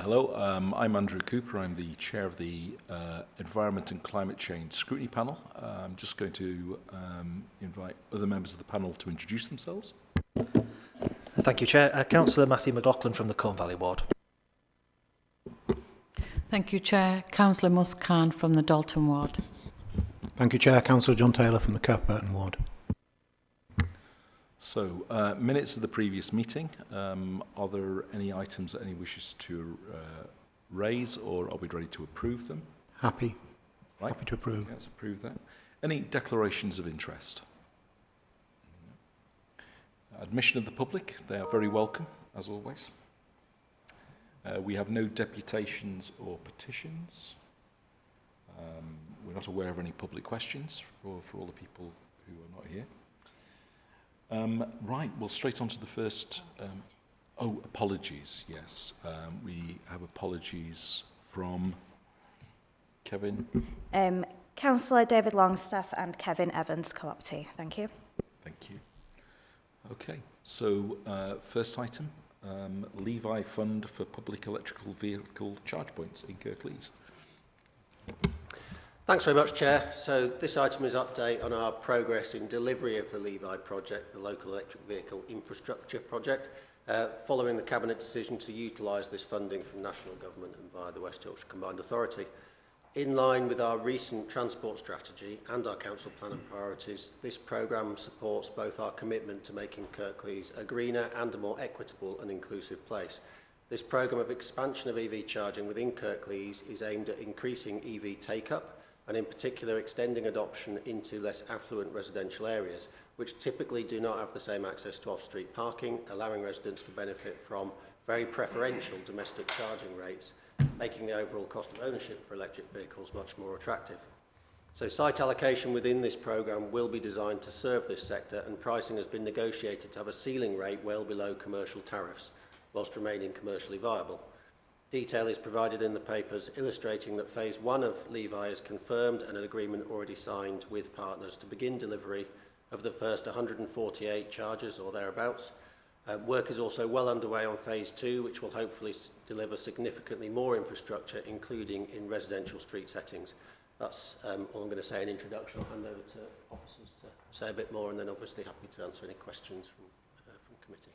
Hello, I'm Andrew Cooper. I'm the chair of the Environment and Climate Change Scrutiny Panel. I'm just going to invite other members of the panel to introduce themselves. Thank you, Chair. Councillor Matthew McLaughlin from the Colne Valley Ward. Thank you, Chair. Councillor Muscan from the Dalton Ward. Thank you, Chair. Councillor John Taylor from the Kirkburton Ward. So, minutes of the previous meeting. Are there any items that any wishes to raise, or are we ready to approve them? Happy. Right. Happy to approve. Let's approve that. Any declarations of interest? Admission of the public. They are very welcome, as always. We have no deputations or petitions. We're not aware of any public questions for all the people who are not here. Right, well, straight on to the first. Apologies, yes. We have apologies from Kevin. Councillor David Longstaff and Kevin Evans, co-optee. Thank you. Thank you. Okay, so first item, Levi Fund for Public Electrical Vehicle Charge Points in Kirklees. Thanks very much, Chair. So this item is an update on our progress in delivery of the Levi project, the local electric vehicle infrastructure project, following the Cabinet decision to utilise this funding from national government and via the West Yorkshire Combined Authority. In line with our recent transport strategy and our council plan and priorities, this programme supports both our commitment to making Kirklees a greener and a more equitable and inclusive place. This programme of expansion of EV charging within Kirklees is aimed at increasing EV take-up, and in particular extending adoption into less affluent residential areas, which typically do not have the same access to off-street parking, allowing residents to benefit from very preferential domestic charging rates, making the overall cost of ownership for electric vehicles much more attractive. So site allocation within this programme will be designed to serve this sector, and pricing has been negotiated to have a ceiling rate well below commercial tariffs, whilst remaining commercially viable. Detail is provided in the papers illustrating that Phase 1 of Levi is confirmed and an agreement already signed with partners to begin delivery of the first 148 chargers or thereabouts. Work is also well underway on Phase 2, which will hopefully deliver significantly more infrastructure, including in residential street settings. That's all I'm going to say in introduction. I'll hand over to officers to say a bit more, and then obviously happy to answer any questions from committee.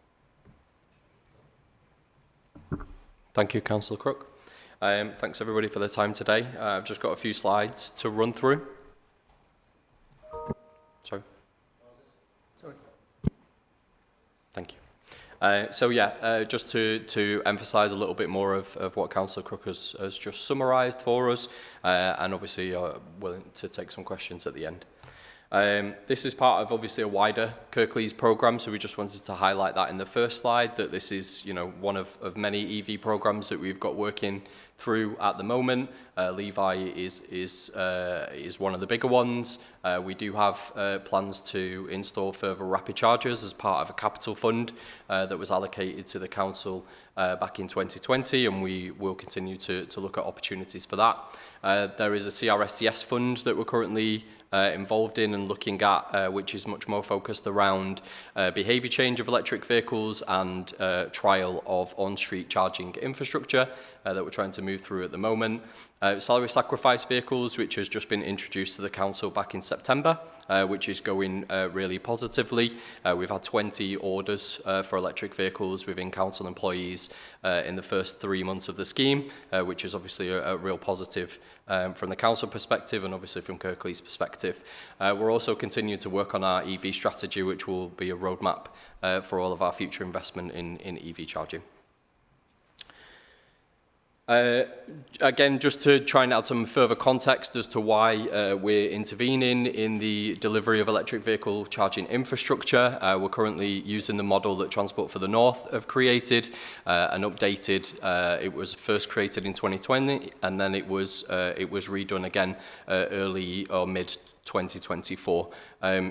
Thank you, Councillor Crook. Thanks everybody for their time today. I've just got a few slides to run through. Sorry. Thank you. Just to emphasise a little bit more of what Councillor Crook has just summarised for us, and obviously willing to take some questions at the end. This is part of obviously a wider Kirklees programme, so we just wanted to highlight that in the first slide, that this is one of many EV programmes that we've got working through at the moment. Levi is one of the bigger ones. We do have plans to install further rapid chargers as part of a capital fund that was allocated to the council back in 2020, and we will continue to look at opportunities for that. There is a CRSTS fund that we're currently involved in and looking at, which is much more focused around behaviour change of electric vehicles and trial of on-street charging infrastructure that we're trying to move through at the moment. Salary sacrifice vehicles, which has just been introduced to the council back in September, which is going really positively. We've had 20 orders for electric vehicles within council employees in the first 3 months of the scheme, which is obviously a real positive from the council perspective and obviously from Kirklees' perspective. We're also continuing to work on our EV strategy, which will be a roadmap for all of our future investment in EV charging. Again, just to try and add some further context as to why we're intervening in the delivery of electric vehicle charging infrastructure. We're currently using the model that Transport for the North have created and updated. It was first created in 2020, and then it was redone again early or mid 2024.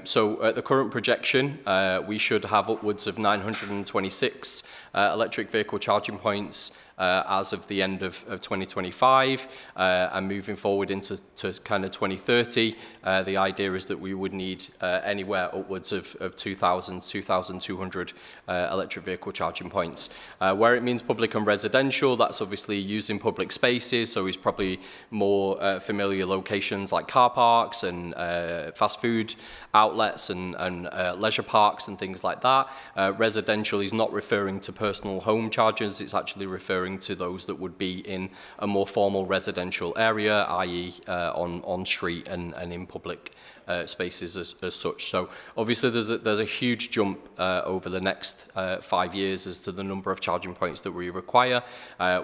So at the current projection, we should have upwards of 926 electric vehicle charging points as of the end of 2025, and moving forward into kind of 2030, the idea is that we would need anywhere upwards of 2,200 electric vehicle charging points. Where it means public and residential, that's obviously using public spaces, so it's probably more familiar locations like car parks and fast food outlets and leisure parks and things like that. Residential is not referring to personal home chargers, it's actually referring to those that would be in a more formal residential area, i.e. on street and in public spaces as such. So obviously there's a huge jump over the next 5 years as to the number of charging points that we require.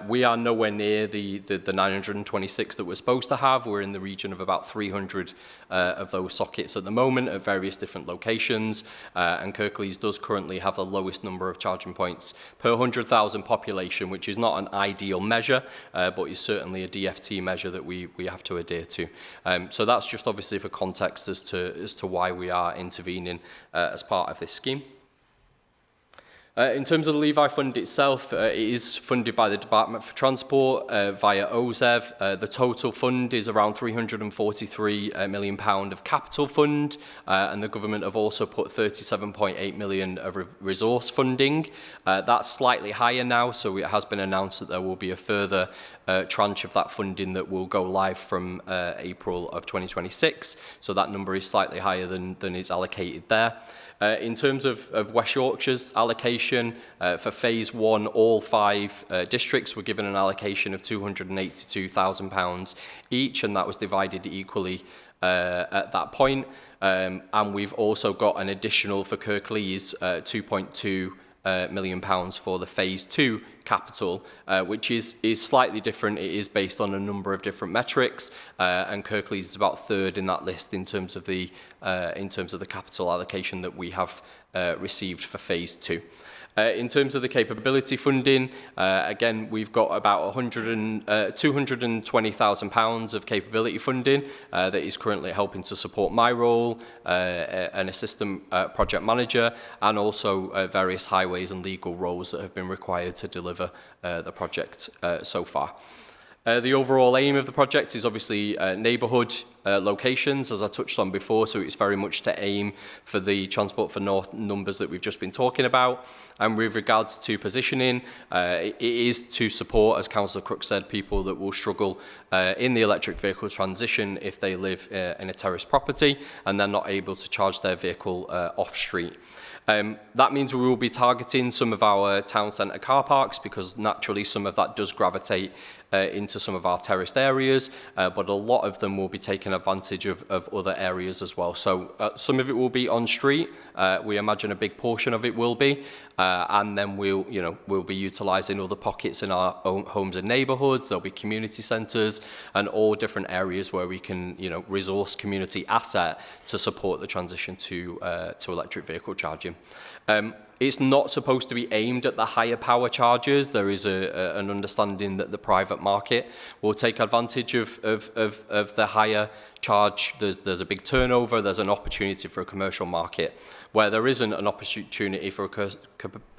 We are nowhere near the 926 that we're supposed to have. We're in the region of about 300 of those sockets at the moment at various different locations, and Kirklees does currently have the lowest number of charging points per 100,000 population, which is not an ideal measure, but is certainly a DFT measure that we have to adhere to. So that's just obviously for context as to why we are intervening as part of this scheme. In terms of the Levi Fund itself, it is funded by the Department for Transport via OZEV. The total fund is around £343 million of capital fund, and the government have also put £37.8 million of resource funding. That's slightly higher now, so it has been announced that there will be a further tranche of that funding that will go live from April of 2026. So that number is slightly higher than is allocated there. In terms of West Yorkshire's allocation, for Phase 1, all 5 districts were given an allocation of £282,000 each, and that was divided equally at that point. And we've also got an additional for Kirklees, £2.2 million for the Phase 2 capital, which is slightly different. It is based on a number of different metrics, and Kirklees is about third in that list in terms of the capital allocation that we have received for Phase 2. In terms of the capability funding, again, we've got about £220,000 of capability funding that is currently helping to support my role, an assistant project manager, and also various highways and legal roles that have been required to deliver the project so far. The overall aim of the project is obviously neighbourhood locations, as I touched on before, so it's very much to aim for the Transport for North numbers that we've just been talking about. And with regards to positioning, it is to support, as Councillor Crook said, people that will struggle in the electric vehicle transition if they live in a terraced property and they're not able to charge their vehicle off-street. That means we will be targeting some of our town centre car parks, because naturally some of that does gravitate into some of our terraced areas, but a lot of them will be taking advantage of other areas as well. So some of it will be on street. We imagine a big portion of it will be, and then we'll be utilising other pockets in our own homes and neighbourhoods. There'll be community centres and all different areas where we can resource community asset to support the transition to electric vehicle charging. It's not supposed to be aimed at the higher power chargers. There is an understanding that the private market will take advantage of the higher charge. There's a big turnover. There's an opportunity for a commercial market. Where there isn't an opportunity for a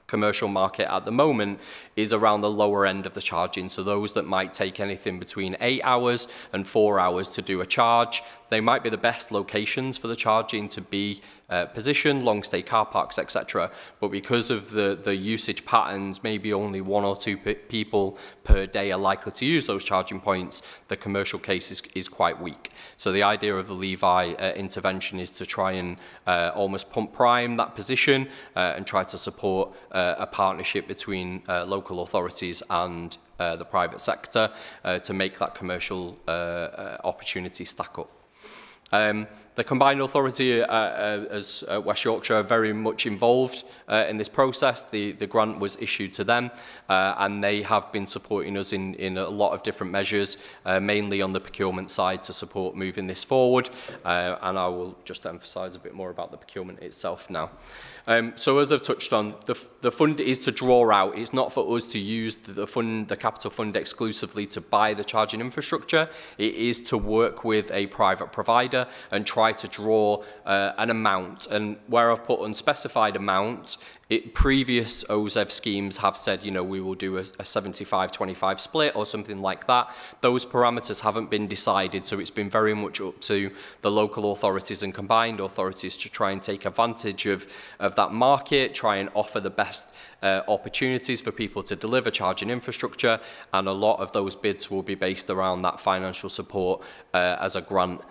commercial market at the moment is around the lower end of the charging. So those that might take anything between 8 hours and 4 hours to do a charge, they might be the best locations for the charging to be positioned, long stay car parks, etc. But because of the usage patterns, maybe only 1 or 2 people per day are likely to use those charging points, the commercial case is quite weak. So the idea of the Levi intervention is to try and almost pump prime that position and try to support a partnership between local authorities and the private sector to make that commercial opportunity stack up. The Combined Authority, as West Yorkshire, are very much involved in this process. The grant was issued to them, and they have been supporting us in a lot of different measures, mainly on the procurement side to support moving this forward. And I will just emphasise a bit more about the procurement itself now. So as I've touched on, the fund is to draw out. It's not for us to use the capital fund exclusively to buy the charging infrastructure. It is to work with a private provider and try try to draw an amount, and where I've put unspecified amount, previous OZEV schemes have said, you know, we will do a 75-25 split or something like that. Those parameters haven't been decided, so it's been very much up to the local authorities and combined authorities to try and take advantage of that market, try and offer the best opportunities for people to deliver charging infrastructure, and a lot of those bids will be based around that financial support as a grant.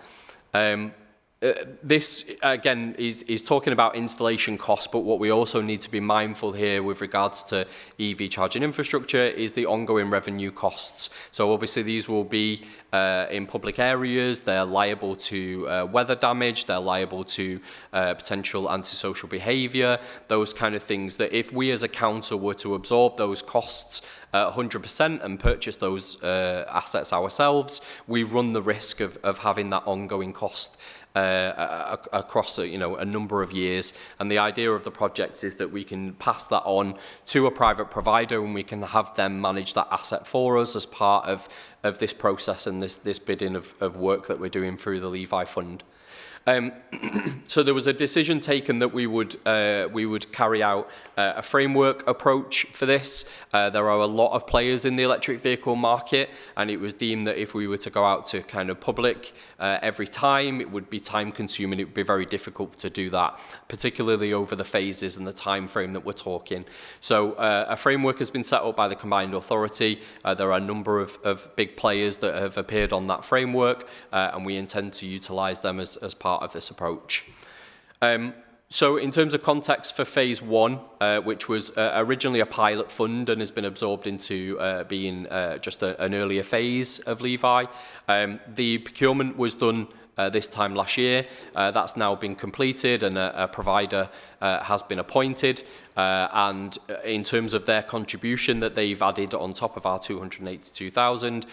This, again, is talking about installation costs, but what we also need to be mindful here with regards to EV charging infrastructure is the ongoing revenue costs. So obviously these will be in public areas, they're liable to weather damage, they're liable to potential antisocial behaviour, those kind of things that if we as a council were to absorb those costs 100% and purchase those assets ourselves, we run the risk of having that ongoing cost across a number of years. And the idea of the project is that we can pass that on to a private provider and we can have them manage that asset for us as part of this process and this bidding of work that we're doing through the Levi Fund. So there was a decision taken that we would carry out a framework approach for this. There are a lot of players in the electric vehicle market, and it was deemed that if we were to go out to kind of public every time, it would be time consuming. It would be very difficult to do that, particularly over the phases and the time frame that we're talking. So a framework has been set up by the combined authority. There are a number of big players that have appeared on that framework, and we intend to utilise them as part of this approach. So in terms of context for phase one, which was originally a pilot fund and has been absorbed into being just an earlier phase of Levi, the procurement was done this time last year. That's now been completed and a provider has been appointed. And in terms of their contribution that they've added on top of our 282,000,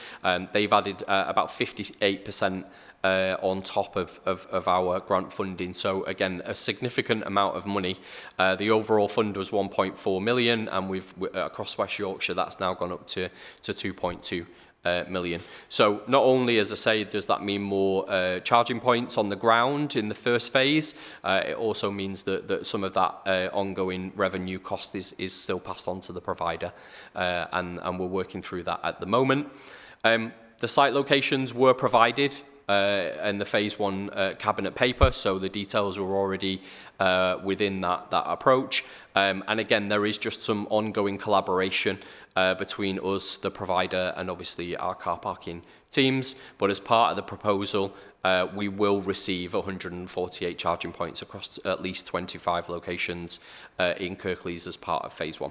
they've added about 58% on top of our grant funding. So again, a significant amount of money. The overall fund was 1.4 million, and we've across West Yorkshire that's now gone up to 2.2 million. So not only, as I say, does that mean more charging points on the ground in the first phase, it also means that some of that ongoing revenue cost is still passed on to the provider, and we're working through that at the moment. The site locations were provided in the phase one cabinet paper, so the details were already within that approach. And again, there is just some ongoing collaboration between us, the provider, and obviously our car parking teams. But as part of the proposal, we will receive 148 charging points across at least 25 locations in Kirklees as part of phase one.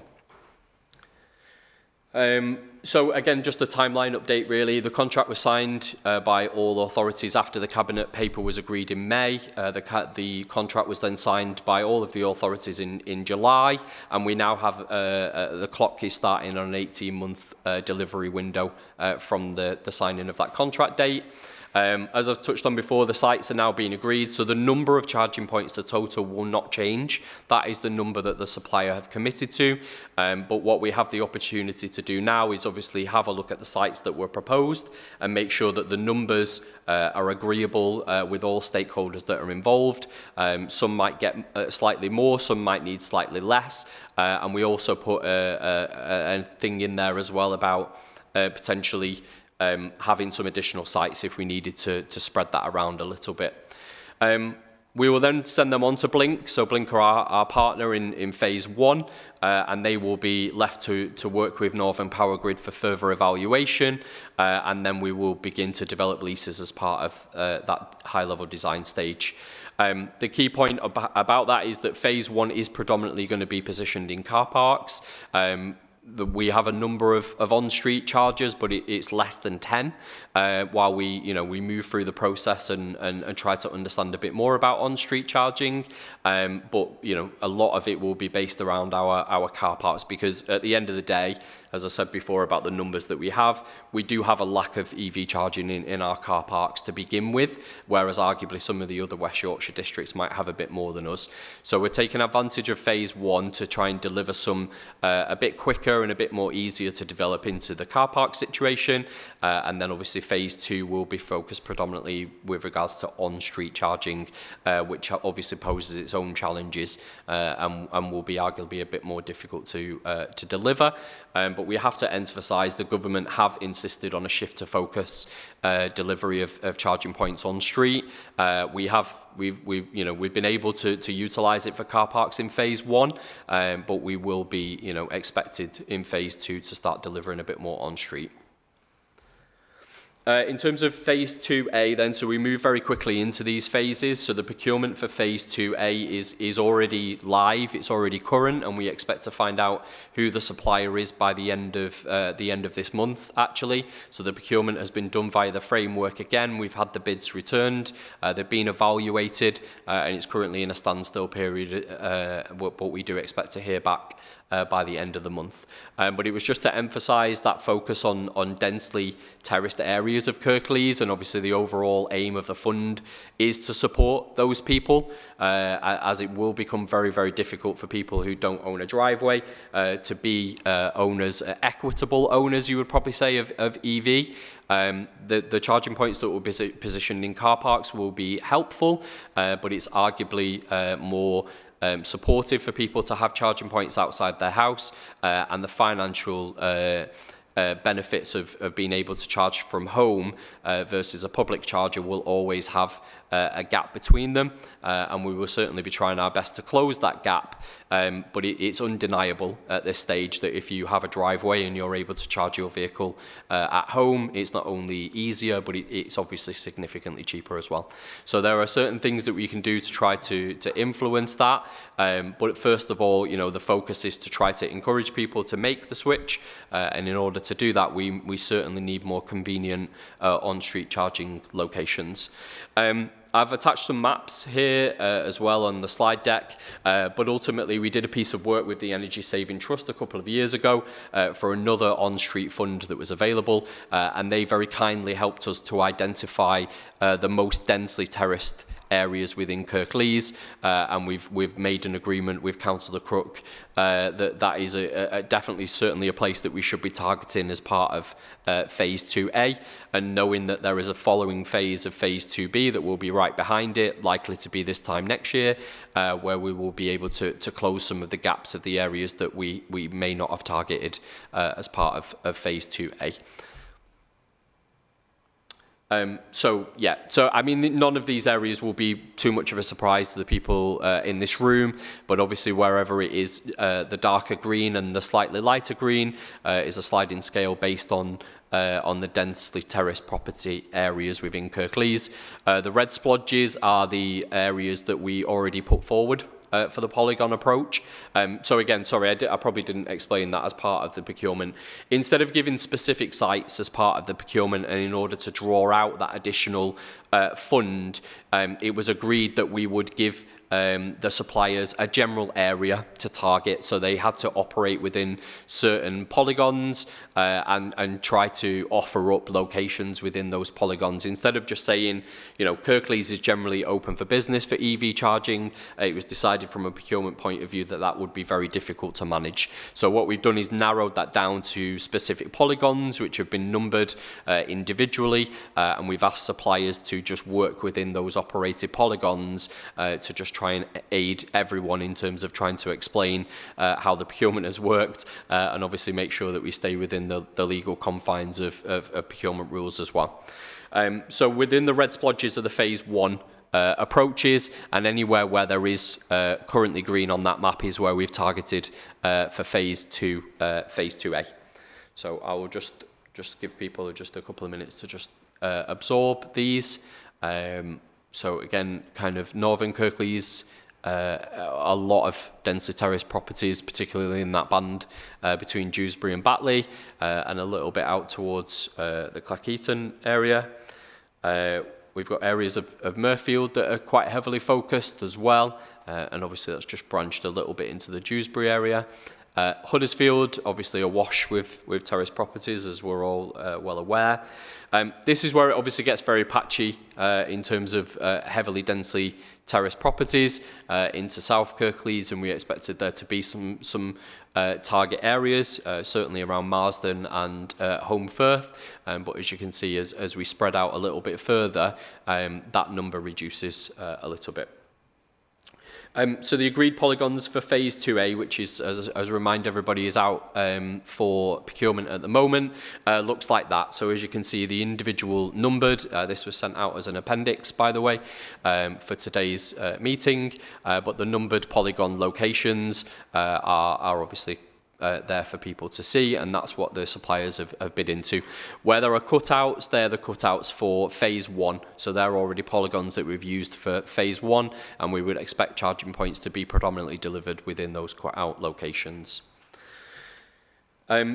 So again, just a timeline update really. The contract was signed by all authorities after the cabinet paper was agreed in May. The contract was then signed by all of the authorities in July, and we now have the clock is starting on an 18-month delivery window from the signing of that contract date. As I've touched on before, the sites are now being agreed, so the number of charging points, the total, will not change. That is the number that the supplier have committed to. But what we have the opportunity to do now is obviously have a look at the sites that were proposed and make sure that the numbers are agreeable with all stakeholders that are involved. Some might get slightly more, some might need slightly less. And we also put a thing in there as well about potentially having some additional sites if we needed to spread that around a little bit. We will then send them on to Blink. So Blink are our partner in phase one, and they will be left to work with Northern Power Grid for further evaluation, and then we will begin to develop leases as part of that high-level design stage. The key point about that is that phase one is predominantly going to be positioned in car parks. We have a number of on-street chargers, but it's less than 10. While we move through the process and try to understand a bit more about on-street charging, but a lot of it will be based around our car parks, because at the end of the day, as I said before about the numbers that we have, we do have a lack of EV charging in our car parks to begin with, whereas arguably some of the other West Yorkshire districts might have a bit more than us. So we're taking advantage of phase 1 to try and deliver some a bit quicker and a bit more easier to develop into the car park situation. And then obviously phase 2 will be focused predominantly with regards to on-street charging, which obviously poses its own challenges and will be arguably a bit more difficult to deliver. But we have to emphasise the government have insisted on a shift to focus delivery of charging points on street. We've been able to utilise it for car parks in phase 1, but we will be expected in phase 2 to start delivering a bit more on street. In terms of phase 2A then, so we move very quickly into these phases. So the procurement for phase 2A is already live, it's already current, and we expect to find out who the supplier is by the end of this month, actually. So the procurement has been done via the framework again. We've had the bids returned, they've been evaluated, and it's currently in a standstill period, but we do expect to hear back by the end of the month. But it was just to emphasise that focus on densely terraced areas of Kirklees, and obviously the overall aim of the fund is to support those people, as it will become very, very difficult for people who don't own a driveway to be owners, equitable owners, you would probably say, of EV. The charging points that will be positioned in car parks will be helpful, but it's arguably more supportive for people to have charging points outside their house, and the financial benefits of being able to charge from home versus a public charger will always have a gap between them, and we will certainly be trying our best to close that gap, but it's undeniable at this stage that if you have a driveway and you're able to charge your vehicle at home, it's not only easier, but it's obviously significantly cheaper as well. So there are certain things that we can do to try to influence that, but first of all, the focus is to try to encourage people to make the switch, and in order to do that, we certainly need more convenient on-street charging locations. I've attached some maps here as well on the slide deck, but ultimately we did a piece of work with the Energy Saving Trust a couple of years ago for another on-street fund that was available, and they very kindly helped us to identify the most densely terraced areas within Kirklees, and we've made an agreement with Councillor Crook that is definitely certainly a place that we should be targeting as part of phase 2A, and knowing that there is a following phase of phase 2B that will be right behind it, likely to be this time next year, where we will be able to close some of the gaps of the areas that we may not have targeted as part of phase 2A. So I mean, none of these areas will be too much of a surprise to the people in this room, but obviously wherever it is the darker green and the slightly lighter green is a sliding scale based on the densely terraced property areas within Kirklees. The red splodges are the areas that we already put forward for the polygon approach. So again, sorry, I probably didn't explain that as part of the procurement. Instead of giving specific sites as part of the procurement, and in order to draw out that additional fund, it was agreed that we would give the suppliers a general area to target, so they had to operate within certain polygons and try to offer up locations within those polygons. Instead of just saying, Kirklees is generally open for business for EV charging, it was decided from a procurement point of view that that would be very difficult to manage. So what we've done is narrowed that down to specific polygons which have been numbered individually, and we've asked suppliers to just work within those operated polygons to just try and aid everyone in terms of trying to explain how the procurement has worked, and obviously make sure that we stay within the legal confines of procurement rules as well. So within the red splodges are the phase 1 approaches, and anywhere where there is currently green on that map is where we've targeted for phase 2A. So I will just give people just a couple of minutes to just absorb these. So again, kind of northern Kirklees, a lot of densely terraced properties, particularly in that band between Dewsbury and Batley, and a little bit out towards the Clackeaton area. We've got areas of Murfield that are quite heavily focused as well, and obviously that's just branched a little bit into the Dewsbury area. Huddersfield, obviously awash with terrace properties, as we're all well aware. This is where it obviously gets very patchy in terms of heavily densely terraced properties into South Kirklees, and we expected there to be some target areas, certainly around Marsden and Home Firth, but as you can see, as we spread out a little bit further, that number reduces a little bit. So the agreed polygons for phase 2A, which is, as a reminder, everybody is out for procurement at the moment, looks like that. So as you can see, the individual numbered, this was sent out as an appendix, by the way, for today's meeting, but the numbered polygon locations are obviously there for people to see, and that's what the suppliers have bid into. Where there are cutouts, they're the cutouts for phase 1, so they're already polygons that we've used for phase 1, and we would expect charging points to be predominantly delivered within those cutout locations.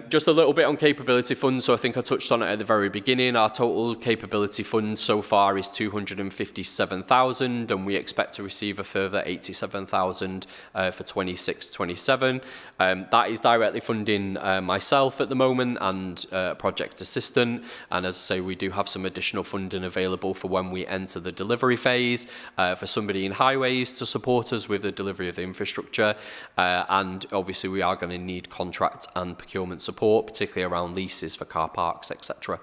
Just a little bit on capability funds, so I think I touched on it at the very beginning. Our total capability fund so far is 257,000, and we expect to receive a further 87,000 for 26-27. That is directly funding myself at the moment and project assistant, and as I say, we do have some additional funding available for when we enter the delivery phase, for somebody in highways to support us with the delivery of the infrastructure, and obviously we are going to need contract and procurement support, particularly around leases for car parks, etc.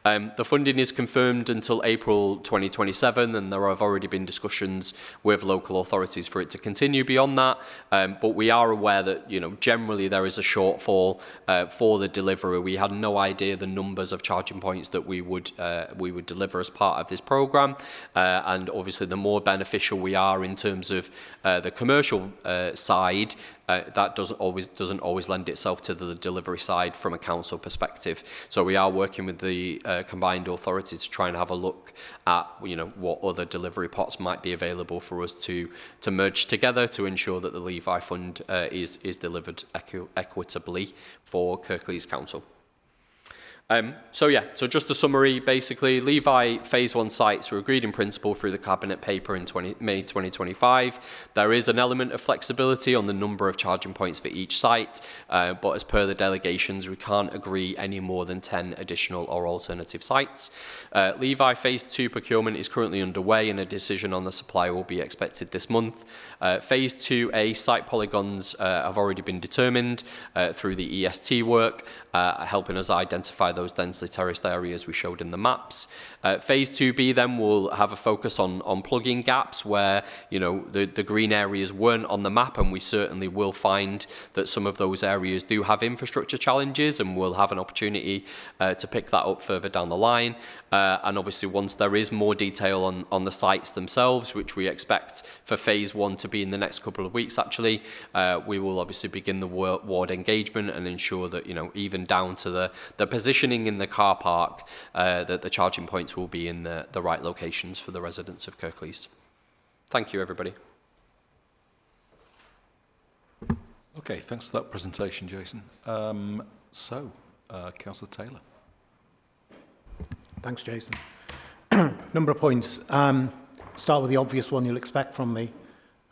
The funding is confirmed until April 2027, and there have already been discussions with local authorities for it to continue beyond that. But we are aware that, generally there is a shortfall for the delivery. We had no idea the numbers of charging points that we would deliver as part of this program, and obviously the more beneficial we are in terms of the commercial side, that doesn't always lend itself to the delivery side from a council perspective. So we are working with the combined authorities to try and have a look at what other delivery pots might be available for us to merge together to ensure that the Levi Fund is delivered equitably for Kirklees Council. So just a summary, basically, Levi Phase 1 sites were agreed in principle through the Cabinet paper in May 2025. There is an element of flexibility on the number of charging points for each site, but as per the delegations, we can't agree any more than 10 additional or alternative sites. Levi Phase 2 procurement is currently underway, and a decision on the supply will be expected this month. Phase 2A site polygons have already been determined through the EST work, helping us identify those densely terraced areas we showed in the maps. Phase 2B then will have a focus on plug-in gaps where the green areas weren't on the map, and we certainly will find that some of those areas do have infrastructure challenges, and we'll have an opportunity to pick that up further down the line. And obviously once there is more detail on the sites themselves, which we expect for phase 1 to be in the next couple of weeks actually, we will obviously begin the ward engagement and ensure that even down to the positioning in the car park, that the charging points will be in the right locations for the residents of Kirklees. Thank you, everybody. Okay, thanks for that presentation, Jason. Councillor Taylor. Thanks, Jason. Number of points. Start with the obvious one you'll expect from me.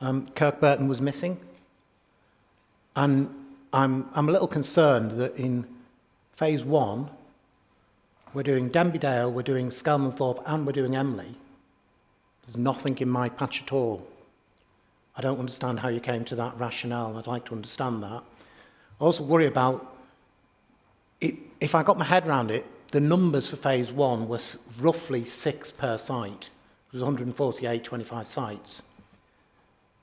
Kirkburton was missing. And I'm a little concerned that in phase 1, we're doing Denby Dale, we're doing Skelmanthorpe, and we're doing Emley. There's nothing in my patch at all. I don't understand how you came to that rationale, and I'd like to understand that. I also worry about, if I got my head around it, the numbers for phase 1 were roughly 6 per site. It was 148, 25 sites.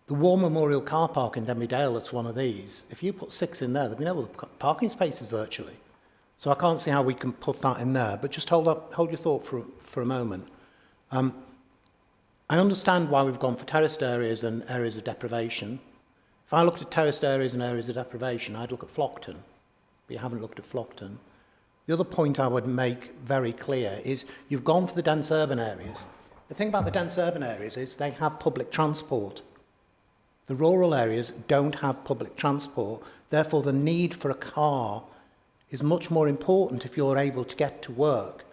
The War Memorial Car Park in Denby Dale, that's one of these. If you put 6 in there, there'd be no other parking spaces virtually. So I can't see how we can put that in there, but just hold your thought for a moment. I understand why we've gone for terraced areas and areas of deprivation. If I looked at terraced areas and areas of deprivation, I'd look at Flockton, but you haven't looked at Flockton. The other point I would make very clear is you've gone for the dense urban areas. The thing about the dense urban areas is they have public transport. The rural areas don't have public transport, therefore the need for a car is much more important if you're able to get to work.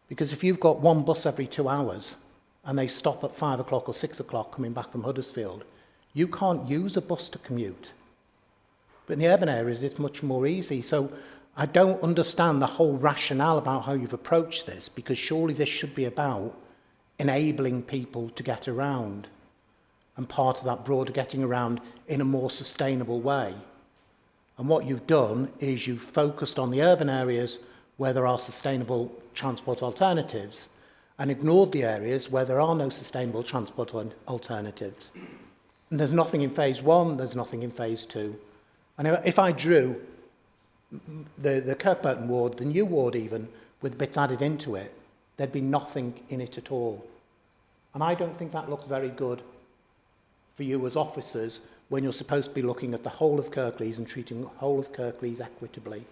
Because if you've got one bus every 2 hours and they stop at 5 o'clock or 6 o'clock coming back from Huddersfield, you can't use a bus to commute. But in the urban areas, it's much more easy. So I don't understand the whole rationale about how you've approached this, because surely this should be about enabling people to get around, and part of that broader getting around in a more sustainable way. And what you've done is you've focused on the urban areas where there are sustainable transport alternatives and ignored the areas where there are no sustainable transport alternatives. And there's nothing in phase 1, there's nothing in phase 2. And if I drew the Kirkburton ward, the new ward even, with bits added into it, there'd be nothing in it at all. And I don't think that looks very good for you as officers when you're supposed to be looking at the whole of Kirklees and treating the whole of Kirklees equitably.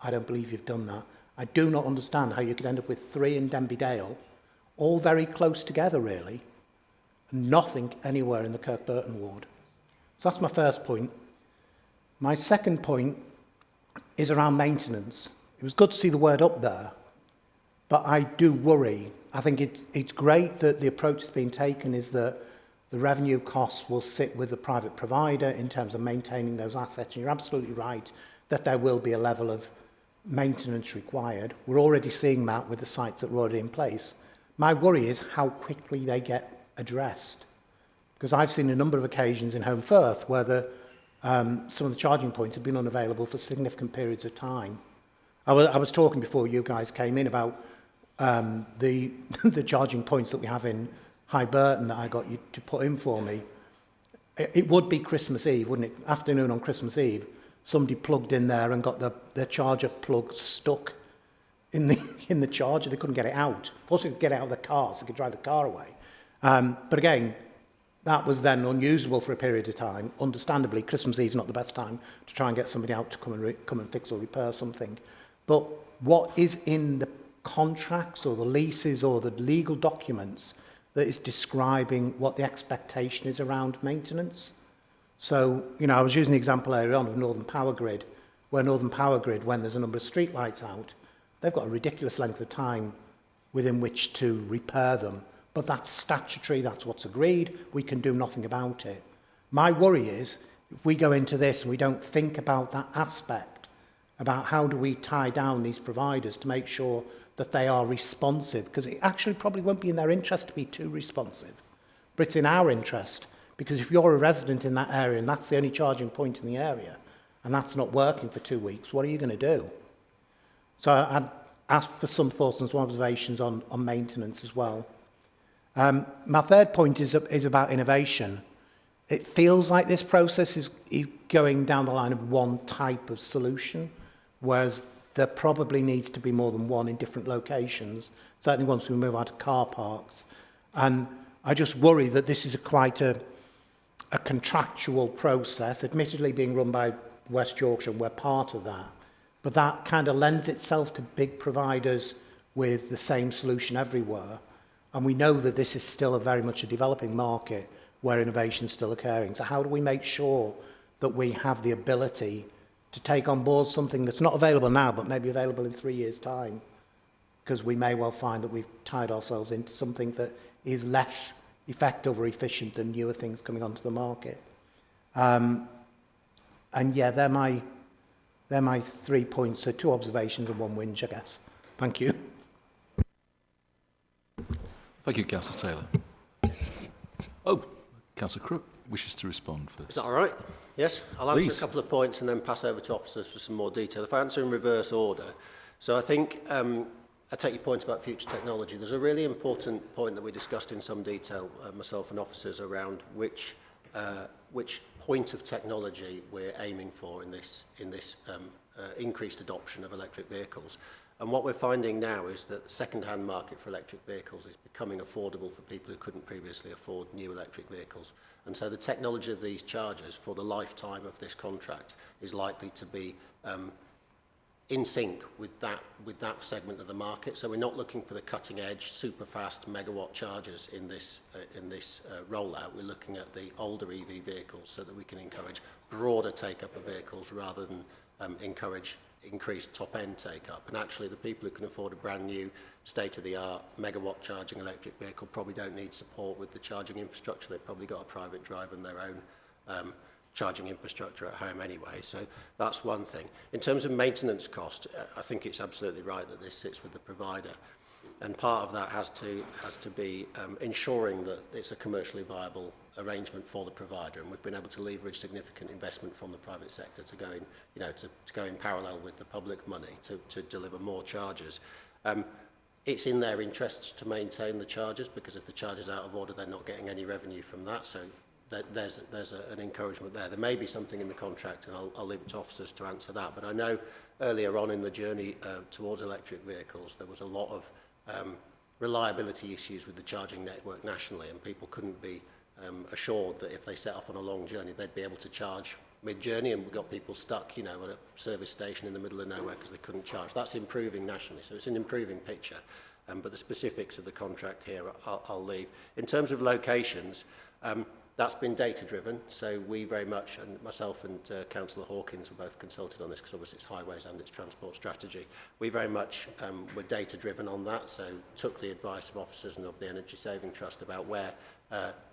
I don't believe you've done that. I do not understand how you could end up with 3 in Denby Dale, all very close together really, and nothing anywhere in the Kirkburton ward. So that's my first point. My second point is around maintenance. It was good to see the word up there, but I do worry. I think it's great that the approach that's been taken is that the revenue costs will sit with the private provider in terms of maintaining those assets. And you're absolutely right that there will be a level of maintenance required. We're already seeing that with the sites that are already in place. My worry is how quickly they get addressed. Because I've seen a number of occasions in Home Firth where some of the charging points have been unavailable for significant periods of time. I was talking before you guys came in about the charging points that we have in High Burton that I got you to put in for me. It would be Christmas Eve, wouldn't it? Afternoon on Christmas Eve, somebody plugged in there and got the charger plug stuck in the charger. They couldn't get it out. Plus, they could get it out of the car, so they could drive the car away. But again, that was then unusable for a period of time. Understandably, Christmas Eve's not the best time to try and get somebody out to come and fix or repair something. But what is in the contracts or the leases or the legal documents that is describing what the expectation is around maintenance? So, you know, I was using the example earlier on of Northern Power Grid, where Northern Power Grid, when there's a number of street lights out, they've got a ridiculous length of time within which to repair them. But that's statutory, that's what's agreed, we can do nothing about it. My worry is, if we go into this and we don't think about that aspect, about how do we tie down these providers to make sure that they are responsive, because it actually probably won't be in their interest to be too responsive, but it's in our interest, because if you're a resident in that area and that's the only charging point in the area, and that's not working for 2 weeks, what are you going to do? So I'd ask for some thoughts and some observations on maintenance as well. My third point is about innovation. It feels like this process is going down the line of one type of solution, whereas there probably needs to be more than one in different locations, certainly once we move out of car parks. And I just worry that this is quite a contractual process, admittedly being run by West Yorkshire, we're part of that, but that kind of lends itself to big providers with the same solution everywhere. And we know that this is still very much a developing market where innovation is still occurring. So how do we make sure that we have the ability to take on board something that's not available now, but maybe available in 3 years' time? Because we may well find that we've tied ourselves into something that is less effective or efficient than newer things coming onto the market. And yeah, they're my 3 points, so 2 observations and 1 whinge, I guess. Thank you. Thank you, Councillor Taylor. Oh, Councillor Crook wishes to respond first. Is that all right? Yes? I'll answer Please. a couple of points and then pass over to officers for some more detail. If I answer in reverse order. So I think I take your point about future technology. There's a really important point that we discussed in some detail, myself and officers, around which point of technology we're aiming for in this increased adoption of electric vehicles. And what we're finding now is that the second-hand market for electric vehicles is becoming affordable for people who couldn't previously afford new electric vehicles. And so the technology of these chargers for the lifetime of this contract is likely to be in sync with that segment of the market. So we're not looking for the cutting-edge, super-fast megawatt chargers in this rollout. We're looking at the older EV vehicles so that we can encourage broader take-up of vehicles rather than encourage increased top-end take-up. And actually, the people who can afford a brand-new, state-of-the-art, megawatt charging electric vehicle probably don't need support with the charging infrastructure. They've probably got a private drive and their own charging infrastructure at home anyway. So that's one thing. In terms of maintenance cost, I think it's absolutely right that this sits with the provider. And part of that has to be ensuring that it's a commercially viable arrangement for the provider, and we've been able to leverage significant investment from the private sector to go in, to go in parallel with the public money to deliver more chargers. It's in their interests to maintain the chargers, because if the charger's out of order, they're not getting any revenue from that. So there's an encouragement there. There may be something in the contract, and I'll leave it to officers to answer that. But I know earlier on in the journey towards electric vehicles, there was a lot of reliability issues with the charging network nationally, and people couldn't be assured that if they set off on a long journey, they'd be able to charge mid-journey, and we got people stuck, at a service station in the middle of nowhere because they couldn't charge. That's improving nationally, so it's an improving picture. But the specifics of the contract here, I'll leave. In terms of locations, that's been data-driven, so we very much, and myself and Councillor Hawkins were both consulted on this, because obviously it's highways and it's transport strategy. We very much were data-driven on that, so took the advice of officers and of the Energy Saving Trust about where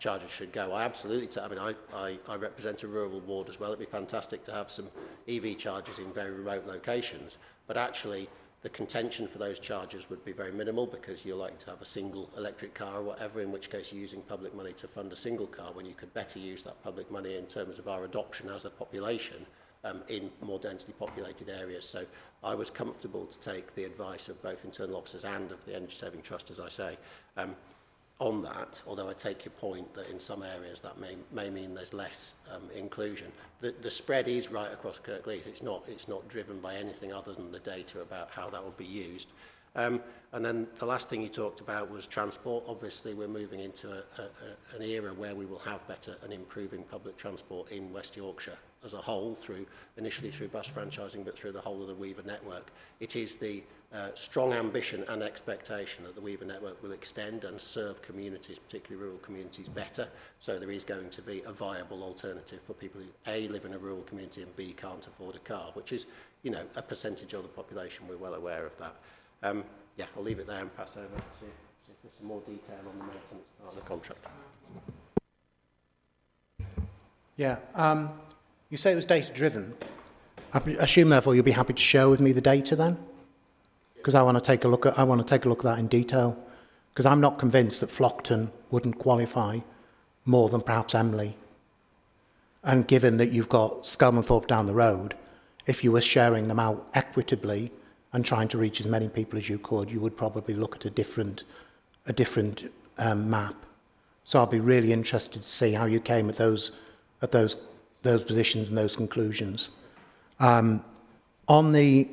chargers should go. I absolutely, I represent a rural ward as well. It'd be fantastic to have some EV chargers in very remote locations, but actually the contention for those chargers would be very minimal, because you're likely to have a single electric car or whatever, in which case you're using public money to fund a single car, when you could better use that public money in terms of our adoption as a population in more densely populated areas. So I was comfortable to take the advice of both internal officers and of the Energy Saving Trust, as I say, on that, although I take your point that in some areas that may mean there's less inclusion. The spread is right across Kirklees. It's not driven by anything other than the data about how that will be used. And then the last thing you talked about was transport. Obviously, we're moving into an era where we will have better and improving public transport in West Yorkshire as a whole, initially through bus franchising, but through the whole of the Weaver network. It is the strong ambition and expectation that the Weaver network will extend and serve communities, particularly rural communities, better. So there is going to be a viable alternative for people who A, live in a rural community, and B, can't afford a car, which is, a percentage of the population. We're well aware of that. Yeah, I'll leave it there and pass over to see if there's some more detail on the maintenance part of the contract. Yeah, you say it was data-driven. I assume, therefore, you'll be happy to share with me the data then? Because I want to take a look at that in detail. Because I'm not convinced that Flockton wouldn't qualify more than perhaps Emley. And given that you've got Skelmanthorpe down the road, if you were sharing them out equitably and trying to reach as many people as you could, you would probably look at a different map. So I'll be really interested to see how you came at those positions and those conclusions. On the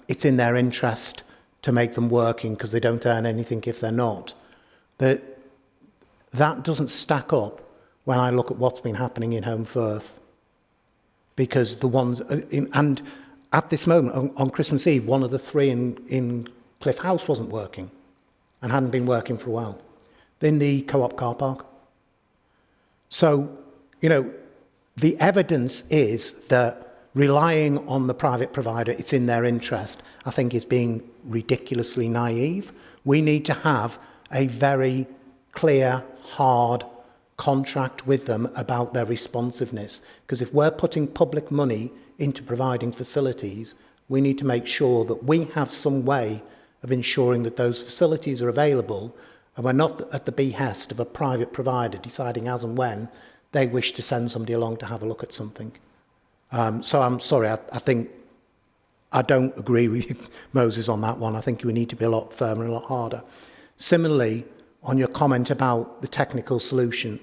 it's in their interest to make them working because they don't earn anything if they're not. That doesn't stack up when I look at what's been happening in Home Firth. Because the ones, and at this moment, on Christmas Eve, one of the three in Cliff House wasn't working and hadn't been working for a while. In the Co-op car park. So, the evidence is that relying on the private provider, it's in their interest, I think is being ridiculously naive. We need to have a very clear, hard contract with them about their responsiveness. Because if we're putting public money into providing facilities, we need to make sure that we have some way of ensuring that those facilities are available, and we're not at the behest of a private provider deciding as and when they wish to send somebody along to have a look at something. So I'm sorry, I think I don't agree with you, Moses, on that one. I think we need to be a lot firmer and a lot harder. Similarly, on your comment about the technical solution,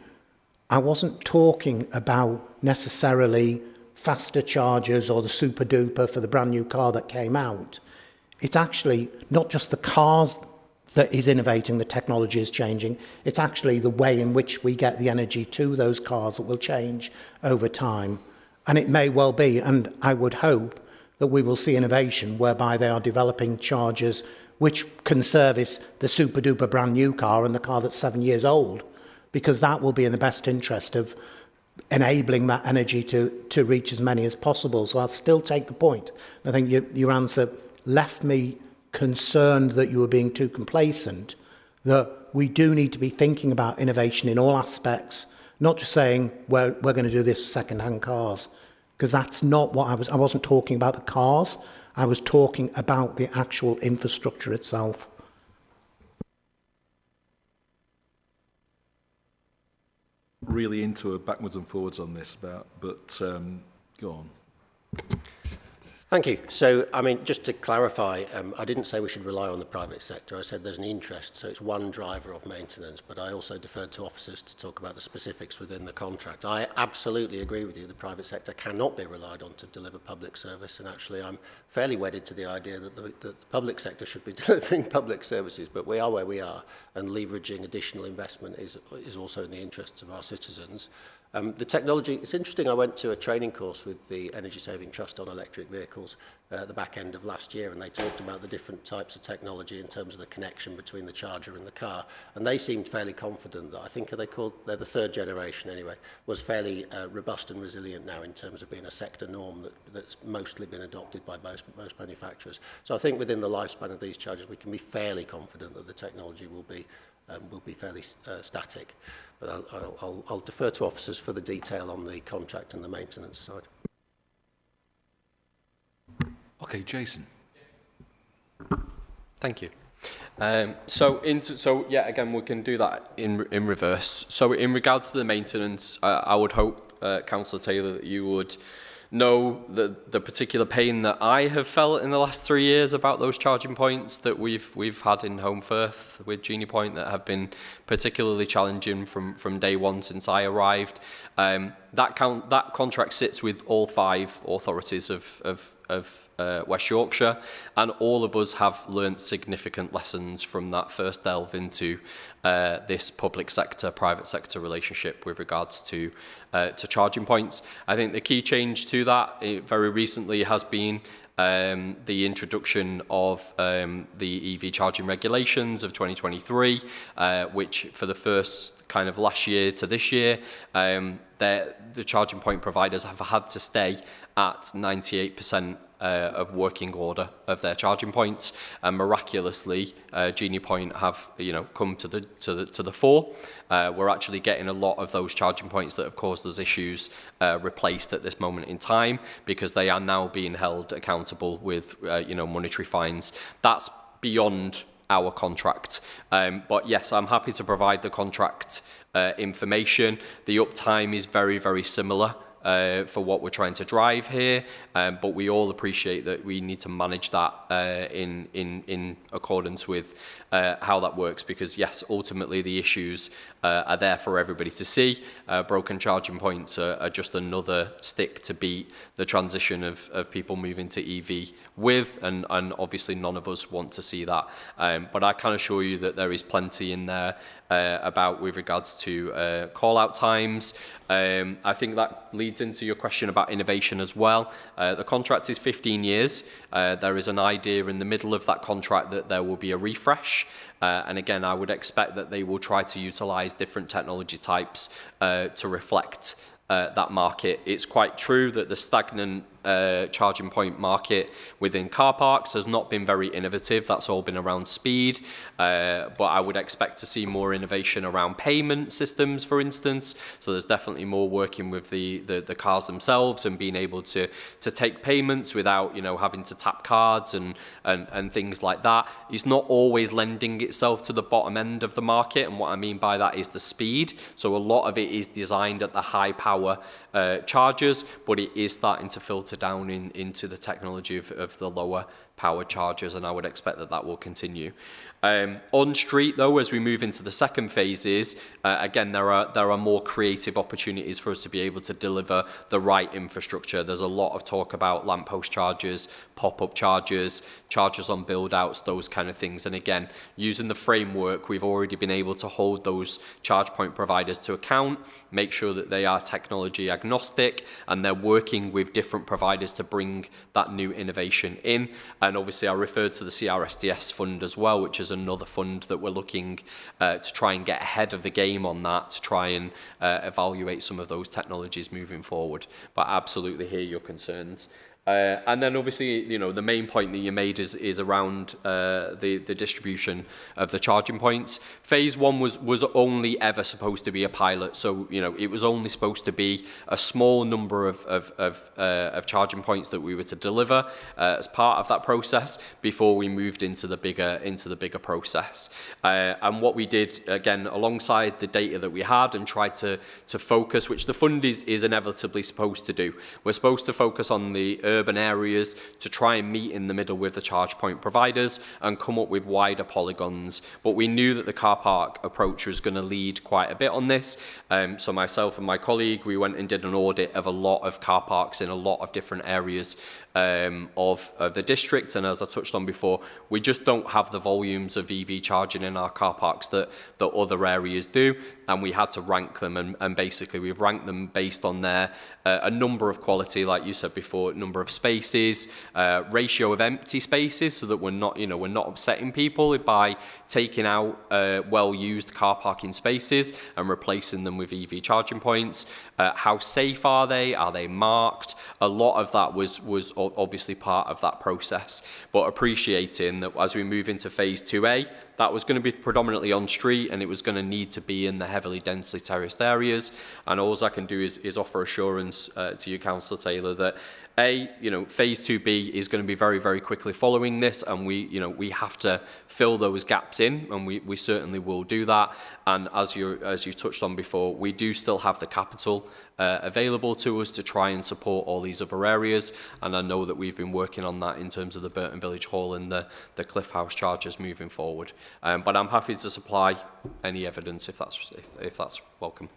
I wasn't talking about necessarily faster chargers or the super duper for the brand new car that came out. It's actually not just the cars that is innovating, the technology is changing. It's actually the way in which we get the energy to those cars that will change over time. And it may well be, and I would hope, that we will see innovation whereby they are developing chargers which can service the super duper brand new car and the car that's 7 years old, because that will be in the best interest of enabling that energy to reach as many as possible. So I'll still take the point. I think your answer left me concerned that you were being too complacent, that we do need to be thinking about innovation in all aspects Not just saying, we're going to do this for second-hand cars, because that's not what I wasn't talking about the cars, I was talking about the actual infrastructure itself. Really into a backwards and forwards on this, but go on. Thank you. So, I mean, just to clarify, I didn't say we should rely on the private sector. I said there's an interest, so it's one driver of maintenance, but I also deferred to officers to talk about the specifics within the contract. I absolutely agree with you. The private sector cannot be relied on to deliver public service, and actually I'm fairly wedded to the idea that the public sector should be delivering public services, but we are where we are, and leveraging additional investment is also in the interests of our citizens. The technology, it's interesting, I went to a training course with the Energy Saving Trust on electric vehicles at the back end of last year, and they talked about the different types of technology in terms of the connection between the charger and the car, and they seemed fairly confident that, I think they're the third generation anyway, was fairly robust and resilient now in terms of being a sector norm that's mostly been adopted by most manufacturers. So I think within the lifespan of these chargers we can be fairly confident that the technology will be fairly static. But I'll defer to officers for the detail on the contract and the maintenance side. Okay, Jason. Thank you. So yeah, again, we can do that in reverse. So in regards to the maintenance, I would hope, Councillor Taylor, that you would know the particular pain that I have felt in the last 3 years about those charging points that we've had in Home Firth with Genie Point that have been particularly challenging from day one since I arrived. That contract sits with all 5 authorities of West Yorkshire, and all of us have learnt significant lessons from that first delve into this public sector, private sector relationship with regards to charging points. I think the key change to that very recently has been the introduction of the EV charging regulations of 2023, which for the first kind of last year to this year, the charging point providers have had to stay at 98% of working order of their charging points, and miraculously, Genie Point have come to the fore. We're actually getting a lot of those charging points that have caused us issues replaced at this moment in time, because they are now being held accountable with monetary fines. That's beyond our contract, but yes, I'm happy to provide the contract information. The uptime is very, very similar for what we're trying to drive here, but we all appreciate that we need to manage that in accordance with how that works, because yes, ultimately the issues are there for everybody to see. Broken charging points are just another stick to beat the transition of people moving to EV with, and obviously none of us want to see that, but I can assure you that there is plenty in there about with regards to call out times. I think that leads into your question about innovation as well. The contract is 15 years. There is an idea in the middle of that contract that there will be a refresh. And again, I would expect that they will try to utilise different technology types to reflect that market. It's quite true that the stagnant charging point market within car parks has not been very innovative. That's all been around speed, but I would expect to see more innovation around payment systems, for instance. So there's definitely more working with the cars themselves and being able to take payments without having to tap cards and things like that. It's not always lending itself to the bottom end of the market, and what I mean by that is the speed. So a lot of it is designed at the high power chargers, but it is starting to filter down into the technology of the lower power chargers, and I would expect that will continue. On street though, as we move into the second phases, again there are more creative opportunities for us to be able to deliver the right infrastructure. There's a lot of talk about lamppost chargers, pop-up chargers, chargers on build-outs, those kind of things. And again, using the framework, we've already been able to hold those charge point providers to account, make sure that they are technology agnostic, and they're working with different providers to bring that new innovation in. And obviously I referred to the CRSDS fund as well, which is another fund that we're looking to try and get ahead of the game on that, to try and evaluate some of those technologies moving forward. But I absolutely hear your concerns. And then obviously, you know, the main point that you made is around the distribution of the charging points. Phase 1 was only ever supposed to be a pilot, so you know it was only supposed to be a small number of charging points that we were to deliver as part of that process before we moved into the bigger process. And what we did again alongside the data that we had and tried to focus, which the fund is inevitably supposed to do. We're supposed to focus on the urban areas to try and meet in the middle with the charge point providers and come up with wider polygons. But we knew that the car park approach was going to lead quite a bit on this. So myself and my colleague, we went and did an audit of a lot of car parks in a lot of different areas of the district. And as I touched on before, we just don't have the volumes of EV charging in our car parks that other areas do. And we had to rank them, and basically we've ranked them based on their a number of quality, like you said before, number of spaces, ratio of empty spaces, so that we're not upsetting people by taking out well-used car parking spaces and replacing them with EV charging points. How safe are they? Are they marked? A lot of that was obviously part of that process, but appreciating that as we move into phase 2A, that was going to be predominantly on street, and it was going to need to be in the heavily densely terraced areas. And all I can do is offer assurance to you, Councillor Taylor, that phase 2B is going to be very, very quickly following this, and we have to fill those gaps in, and we certainly will do that. And as you touched on before, we do still have the capital available to us to try and support all these other areas, and I know that we've been working on that in terms of the Burton Village Hall and the Cliff House charges moving forward. But I'm happy to supply any evidence if that's welcome.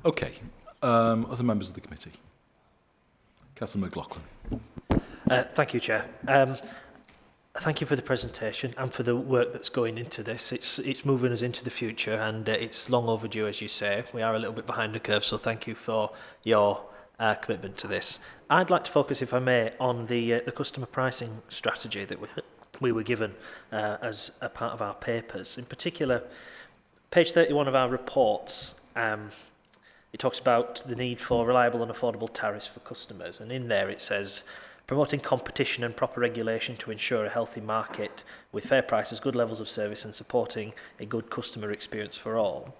Okay. Other members of the committee. Councillor McLaughlin. Thank you, Chair. Thank you for the presentation and for the work that's going into this. It's moving us into the future, and it's long overdue, as you say. We are a little bit behind the curve, so thank you for your commitment to this. I'd like to focus, if I may, on the customer pricing strategy that we were given as a part of our papers. In particular, page 31 of our reports, it talks about the need for reliable and affordable tariffs for customers, and in there it says promoting competition and proper regulation to ensure a healthy market with fair prices, good levels of service, and supporting a good customer experience for all.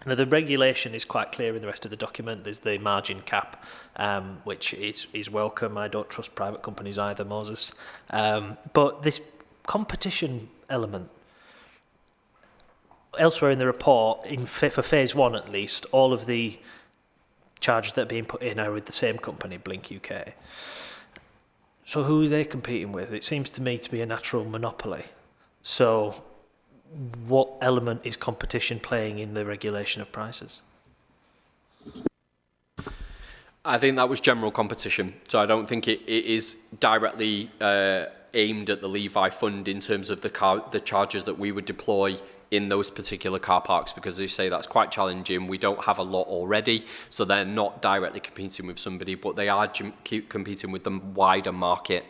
Now, the regulation is quite clear in the rest of the document. There's the margin cap, which is welcome. I don't trust private companies either, Moses. But this competition element, elsewhere in the report, for phase 1 at least, all of the charges that are being put in are with the same company, Blink UK. So who are they competing with? It seems to me to be a natural monopoly. So what element is competition playing in the regulation of prices? I think that was general competition. So I don't think it is directly aimed at the Levi Fund in terms of the charges that we would deploy in those particular car parks, because as you say, that's quite challenging. We don't have a lot already, so they're not directly competing with somebody, but they are competing with the wider market.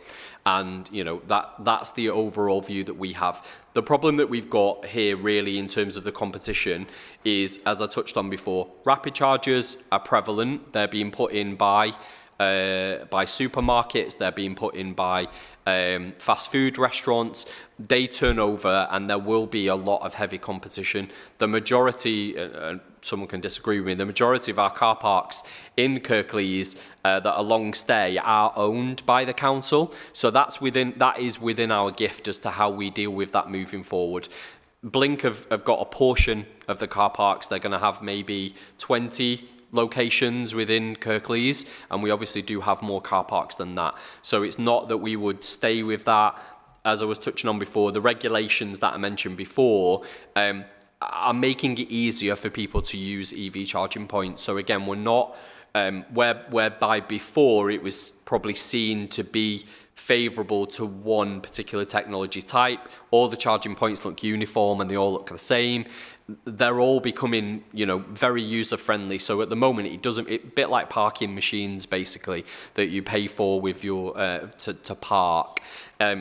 And that's the overall view that we have. The problem that we've got here really in terms of the competition is, as I touched on before, rapid chargers are prevalent. They're being put in by supermarkets, they're being put in by fast food restaurants. They turn over, and there will be a lot of heavy competition. The majority, someone can disagree with me, the majority of our car parks in Kirklees that are long stay are owned by the council. So that is within our gift as to how we deal with that moving forward. Blink have got a portion of the car parks. They're going to have maybe 20 locations within Kirklees, and we obviously do have more car parks than that. So it's not that we would stay with that. As I was touching on before, the regulations that I mentioned before are making it easier for people to use EV charging points. So again, we're not whereby before it was probably seen to be favourable to one particular technology type. All the charging points look uniform and they all look the same. they're all becoming, you know, very user friendly. So at the moment, it bit like parking machines, basically, that you pay for with your to park.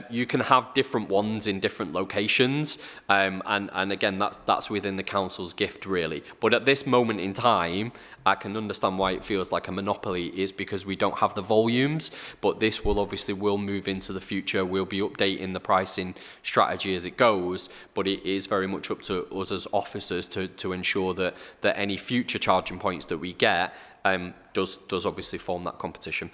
You can have different ones in different locations, and again, that's within the council's gift, really. But at this moment in time, I can understand why it feels like a monopoly, is because we don't have the volumes. But this will move into the future. We'll be updating the pricing strategy as it goes, but it is very much up to us as officers to ensure that any future charging points that we get does obviously form that competition.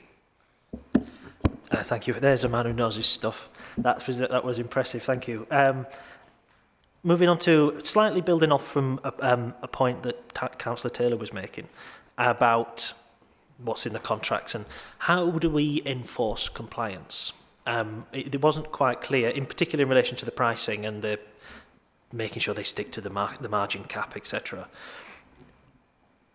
Thank you. There's a man who knows his stuff. That was impressive. Thank you. Moving on to slightly building off from a point that Councillor Taylor was making about what's in the contracts and how do we enforce compliance. It wasn't quite clear, in particular in relation to the pricing and the making sure they stick to the margin cap, etc.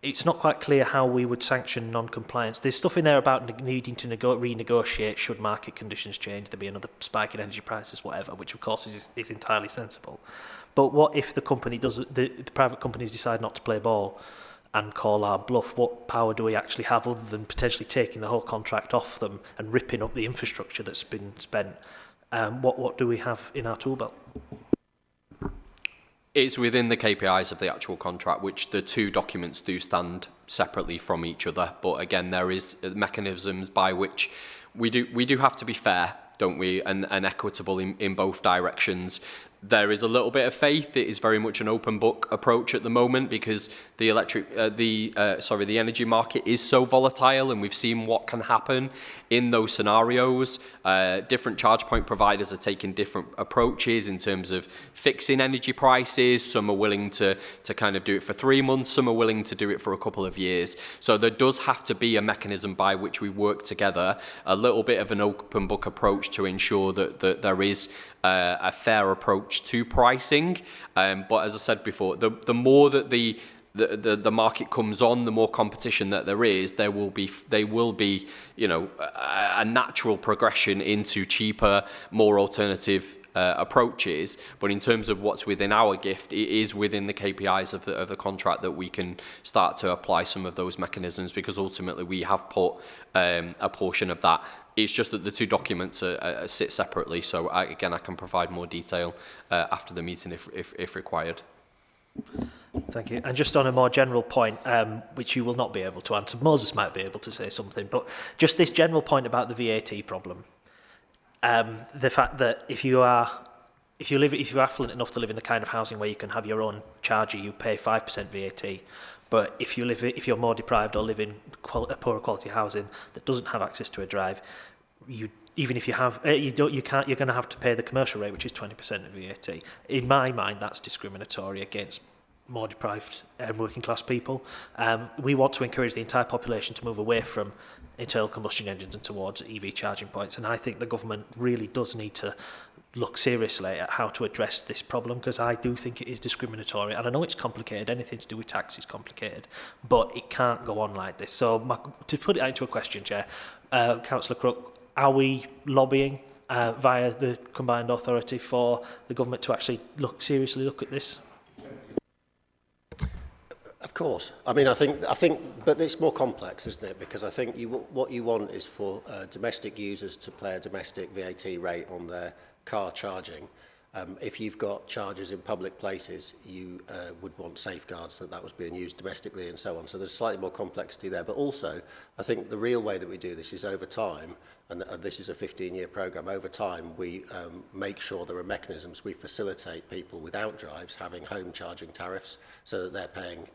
It's not quite clear how we would sanction non-compliance. There's stuff in there about needing to renegotiate should market conditions change, there be another spike in energy prices, whatever, which of course is entirely sensible. But what if the private companies decide not to play ball and call our bluff? What power do we actually have other than potentially taking the whole contract off them and ripping up the infrastructure that's been spent? What do we have in our tool belt? It's within the KPIs of the actual contract, which the two documents do stand separately from each other. But again, there is mechanisms by which we do have to be fair, don't we, and equitable in both directions. There is a little bit of faith. It is very much an open book approach at the moment because the energy market is so volatile, and we've seen what can happen in those scenarios. Different charge point providers are taking different approaches in terms of fixing energy prices. Some are willing to kind of do it for 3 months. Some are willing to do it for a couple of years. So there does have to be a mechanism by which we work together, a little bit of an open book approach to ensure that there is a fair approach to pricing. But as I said before, the more that the market comes on, the more competition that there is, they will be, you know, a natural progression into cheaper, more alternative approaches. But in terms of what's within our gift, it is within the KPIs of the contract that we can start to apply some of those mechanisms, because ultimately we have put a portion of that. It's just that the two documents sit separately. So I can provide more detail after the meeting if required. Thank you. And just on a more general point, which you will not be able to answer, Moses might be able to say something, but just this general point about the VAT problem. The fact that if you're affluent enough to live in the kind of housing where you can have your own charger, you pay 5% VAT. But if you're more deprived or live in a poorer quality housing that doesn't have access to a drive, even if you have, you're going to have to pay the commercial rate, which is 20% of VAT. In my mind, that's discriminatory against more deprived working class people. We want to encourage the entire population to move away from internal combustion engines and towards EV charging points. And I think the government really does need to look seriously at how to address this problem, because I do think it is discriminatory. And I know it's complicated, anything to do with tax is complicated, but it can't go on like this. So to put it into a question, Chair, Councillor Crook, are we lobbying via the Combined Authority for the government to actually seriously look at this? Of course. I mean, I think, but it's more complex, isn't it? Because I think what you want is for domestic users to pay a domestic VAT rate on their car charging. If you've got chargers in public places, you would want safeguards that was being used domestically and so on. So there's slightly more complexity there. But also, I think the real way that we do this is over time, and this is a 15-year programme. Over time, we make sure there are mechanisms. We facilitate people without drives having home charging tariffs so that they're paying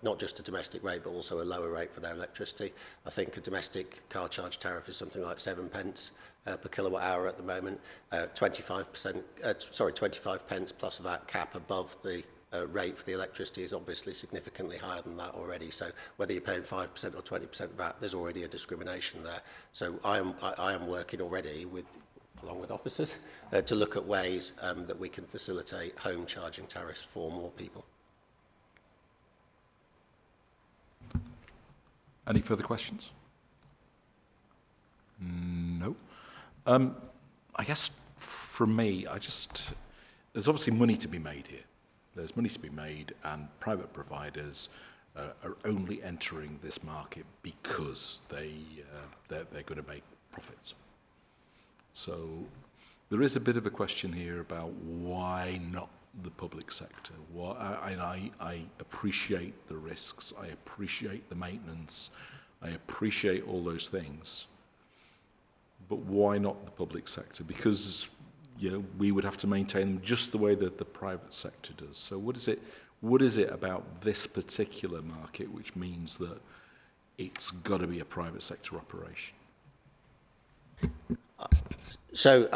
not just a domestic rate, but also a lower rate for their electricity. I think a domestic car charge tariff is something like 7 pence per kilowatt hour at the moment, 25 pence plus that cap above the rate for the electricity is obviously significantly higher than that already. So whether you're paying 5% or 20% VAT, there's already a discrimination there. So I am working already along with officers to look at ways that we can facilitate home charging tariffs for more people. Any further questions? No. I guess from me, there's obviously money to be made here. there's money to be made, and private providers are only entering this market because they're going to make profits. So there is a bit of a question here about why not the public sector. I appreciate the risks, I appreciate the maintenance, I appreciate all those things, but why not the public sector? Because we would have to maintain them just the way that the private sector does. So what is it about this particular market which means that it's got to be a private sector operation? So,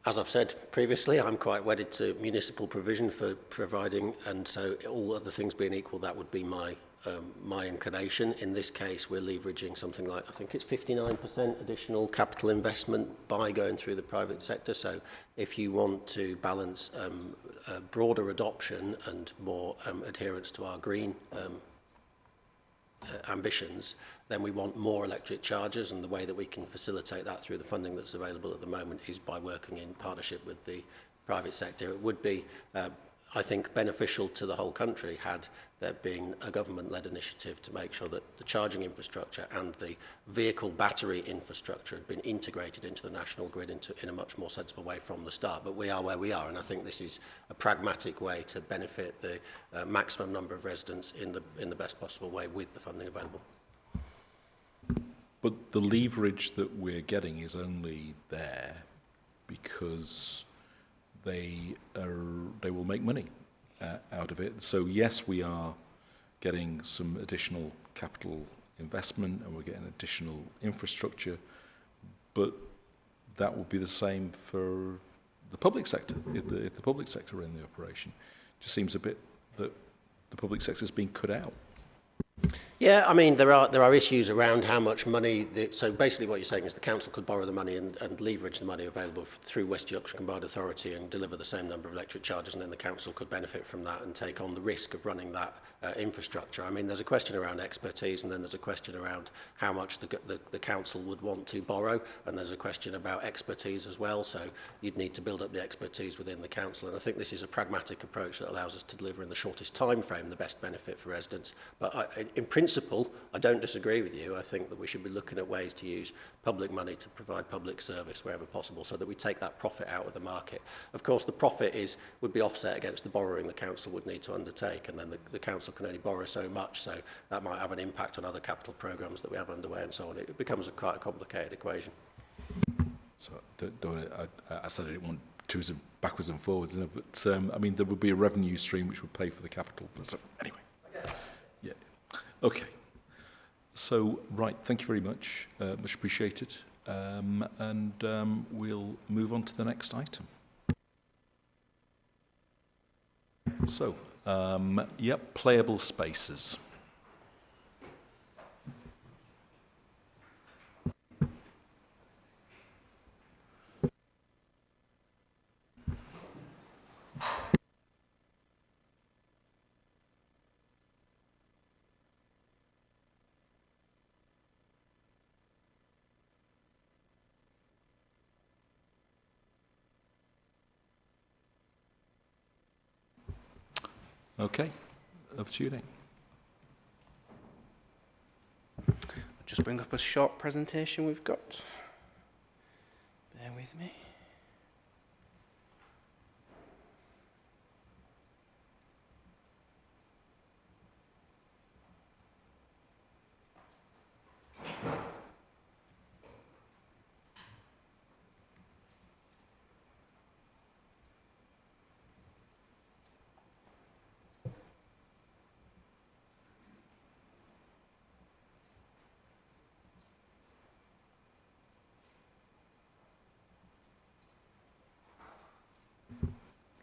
as I've said previously, I'm quite wedded to municipal provision for providing, and so all other things being equal, that would be my inclination. In this case, we're leveraging something like, I think it's 59% additional capital investment by going through the private sector. So if you want to balance broader adoption and more adherence to our green ambitions, then we want more electric chargers, and the way that we can facilitate that through the funding that's available at the moment is by working in partnership with the private sector. It would be, I think, beneficial to the whole country had there been a government-led initiative to make sure that the charging infrastructure and the vehicle battery infrastructure had been integrated into the national grid in a much more sensible way from the start. But we are where we are, and I think this is a pragmatic way to benefit the maximum number of residents in the best possible way with the funding available. But the leverage that we're getting is only there because they will make money out of it. So yes, we are getting some additional capital investment and we're getting additional infrastructure, but that will be the same for the public sector if the public sector are in the operation. It just seems a bit that the public sector is being cut out. Yeah, I mean, there are issues around how much money. So basically what you're saying is the council could borrow the money and leverage the money available through West Yorkshire Combined Authority and deliver the same number of electric chargers, and then the council could benefit from that and take on the risk of running that infrastructure. I mean, there's a question around expertise, and then there's a question around how much the council would want to borrow, and there's a question about expertise as well. So you'd need to build up the expertise within the council, and I think this is a pragmatic approach that allows us to deliver in the shortest time frame the best benefit for residents. But in principle, I don't disagree with you. I think that we should be looking at ways to use public money to provide public service wherever possible so that we take that profit out of the market. Of course, the profit would be offset against the borrowing the council would need to undertake, and then the council can only borrow so much, so that might have an impact on other capital programmes that we have underway and so on. It becomes quite a complicated equation. So I said I didn't want to backwards and forwards, but I mean, there would be a revenue stream which would pay for the capital. So anyway, yeah, okay. So, right, thank you very much. Much appreciated. And we'll move on to the next item. So, yep, playable spaces. Okay, over to you, Nick. I'll just bring up a short presentation we've got. Bear with me.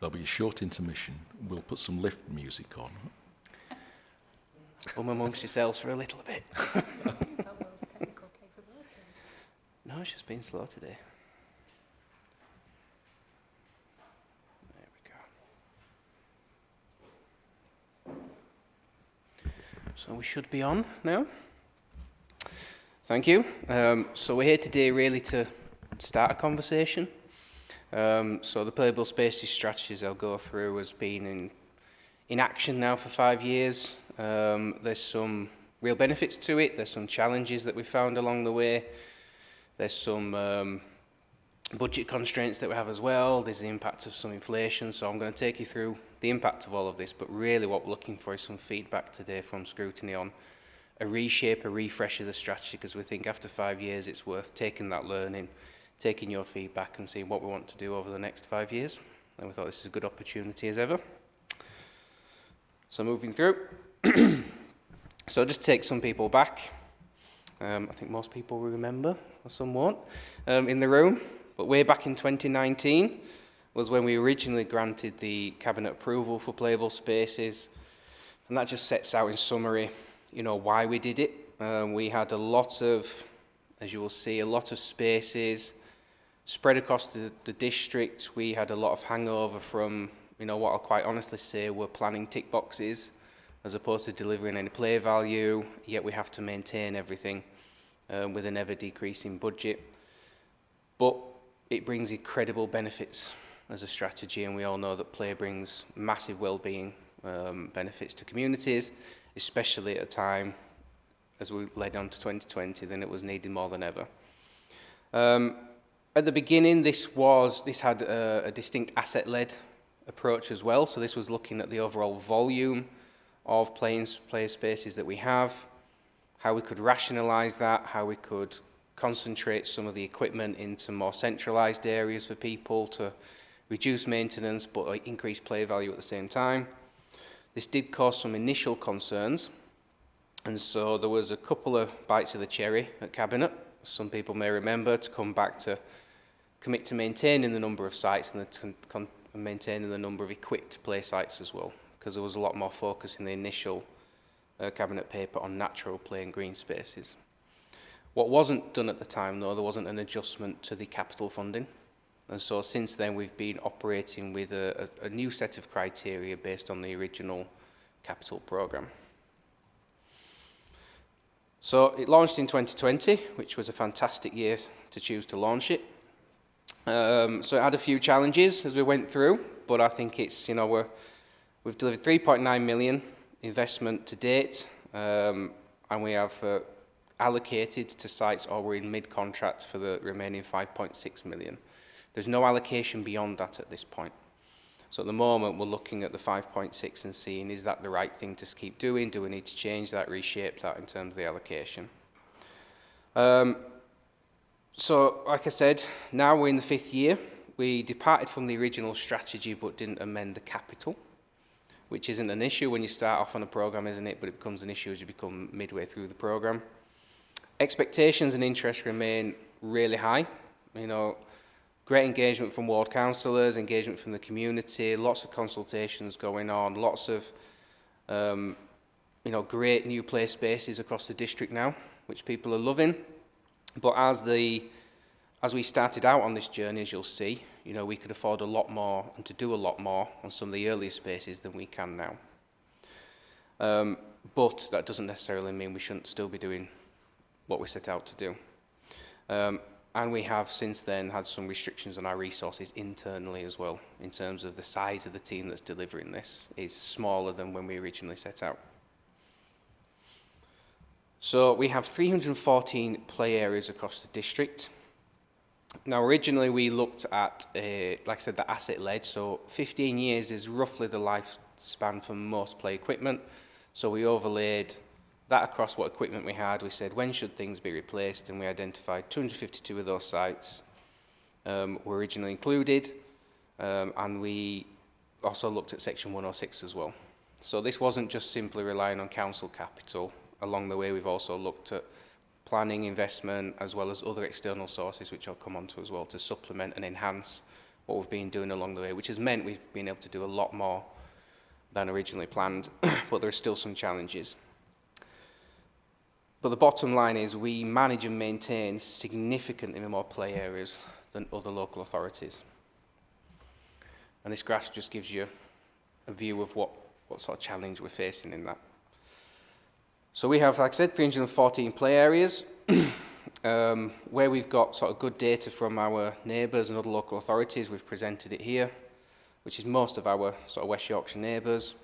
There'll be a short intermission. We'll put some lift music on. Come amongst yourselves for a little bit. No, it's just been slow today. There we go. So we should be on now. Thank you. So we're here today really to start a conversation. So the playable spaces strategies I'll go through has been in action now for 5 years. There's some real benefits to it. There's some challenges that we found along the way. There's some budget constraints that we have as well. There's the impact of some inflation. So I'm going to take you through the impact of all of this. But really what we're looking for is some feedback today from Scrutiny on a reshape, a refresh of the strategy, because we think after 5 years it's worth taking that learning, taking your feedback and seeing what we want to do over the next 5 years. And we thought this is a good opportunity as ever. So moving through. So just take some people back. I think most people will remember, or some won't, in the room. But way back in 2019 was when we originally granted the Cabinet approval for playable spaces. And that just sets out in summary, you know, why we did it. We had a lot of, as you will see, a lot of spaces spread across the district. We had a lot of hangover from, you know, what I'll quite honestly say were planning tick boxes as opposed to delivering any play value, yet we have to maintain everything with an ever decreasing budget. But it brings incredible benefits as a strategy, and we all know that play brings massive well-being benefits to communities, especially at a time, as we led on to 2020, then it was needed more than ever. At the beginning, this had a distinct asset-led approach as well. So this was looking at the overall volume of player spaces that we have, how we could rationalise that, how we could concentrate some of the equipment into more centralised areas for people to reduce maintenance but increase play value at the same time. This did cause some initial concerns, and so there was a couple of bites of the cherry at Cabinet. Some people may remember to come back to commit to maintaining the number of sites and maintaining the number of equipped play sites as well, because there was a lot more focus in the initial Cabinet paper on natural play and green spaces. What wasn't done at the time, though, there wasn't an adjustment to the capital funding. And so since then, we've been operating with a new set of criteria based on the original capital programme. So it launched in 2020, which was a fantastic year to choose to launch it. So it had a few challenges as we went through, but I think it's, you know, we've delivered 3.9 million investment to date, and we have allocated to sites, or we're in mid-contract for the remaining 5.6 million. There's no allocation beyond that at this point. So at the moment, we're looking at the 5.6 and seeing, is that the right thing to keep doing? Do we need to change that, reshape that in terms of the allocation? So, like I said, now we're in the 5th year. We departed from the original strategy but didn't amend the capital, which isn't an issue when you start off on a programme, isn't it? But it becomes an issue as you become midway through the programme. Expectations and interest remain really high. You know, great engagement from ward councillors, engagement from the community, lots of consultations going on, lots of you know, great new play spaces across the district now, which people are loving. But as we started out on this journey, as you'll see, you know, we could afford a lot more and to do a lot more on some of the earlier spaces than we can now. But that doesn't necessarily mean we shouldn't still be doing what we set out to do. And we have since then had some restrictions on our resources internally as well, in terms of the size of the team that's delivering this is smaller than when we originally set out. So we have 314 play areas across the district. Now, originally we looked at, like I said, the asset-led, so 15 years is roughly the lifespan for most play equipment. So we overlaid that across what equipment we had. We said, when should things be replaced? And we identified 252 of those sites were originally included. And we also looked at Section 106 as well. So this wasn't just simply relying on council capital. Along the way, we've also looked at planning, investment, as well as other external sources, which I'll come on to as well, to supplement and enhance what we've been doing along the way, which has meant we've been able to do a lot more than originally planned, but there are still some challenges. But the bottom line is we manage and maintain significantly more play areas than other local authorities. And this graph just gives you a view of what sort of challenge we're facing in that. So we have, like I said, 314 play areas, where we've got sort of good data from our neighbours and other local authorities. We've presented it here, which is most of our sort of West Yorkshire neighbours.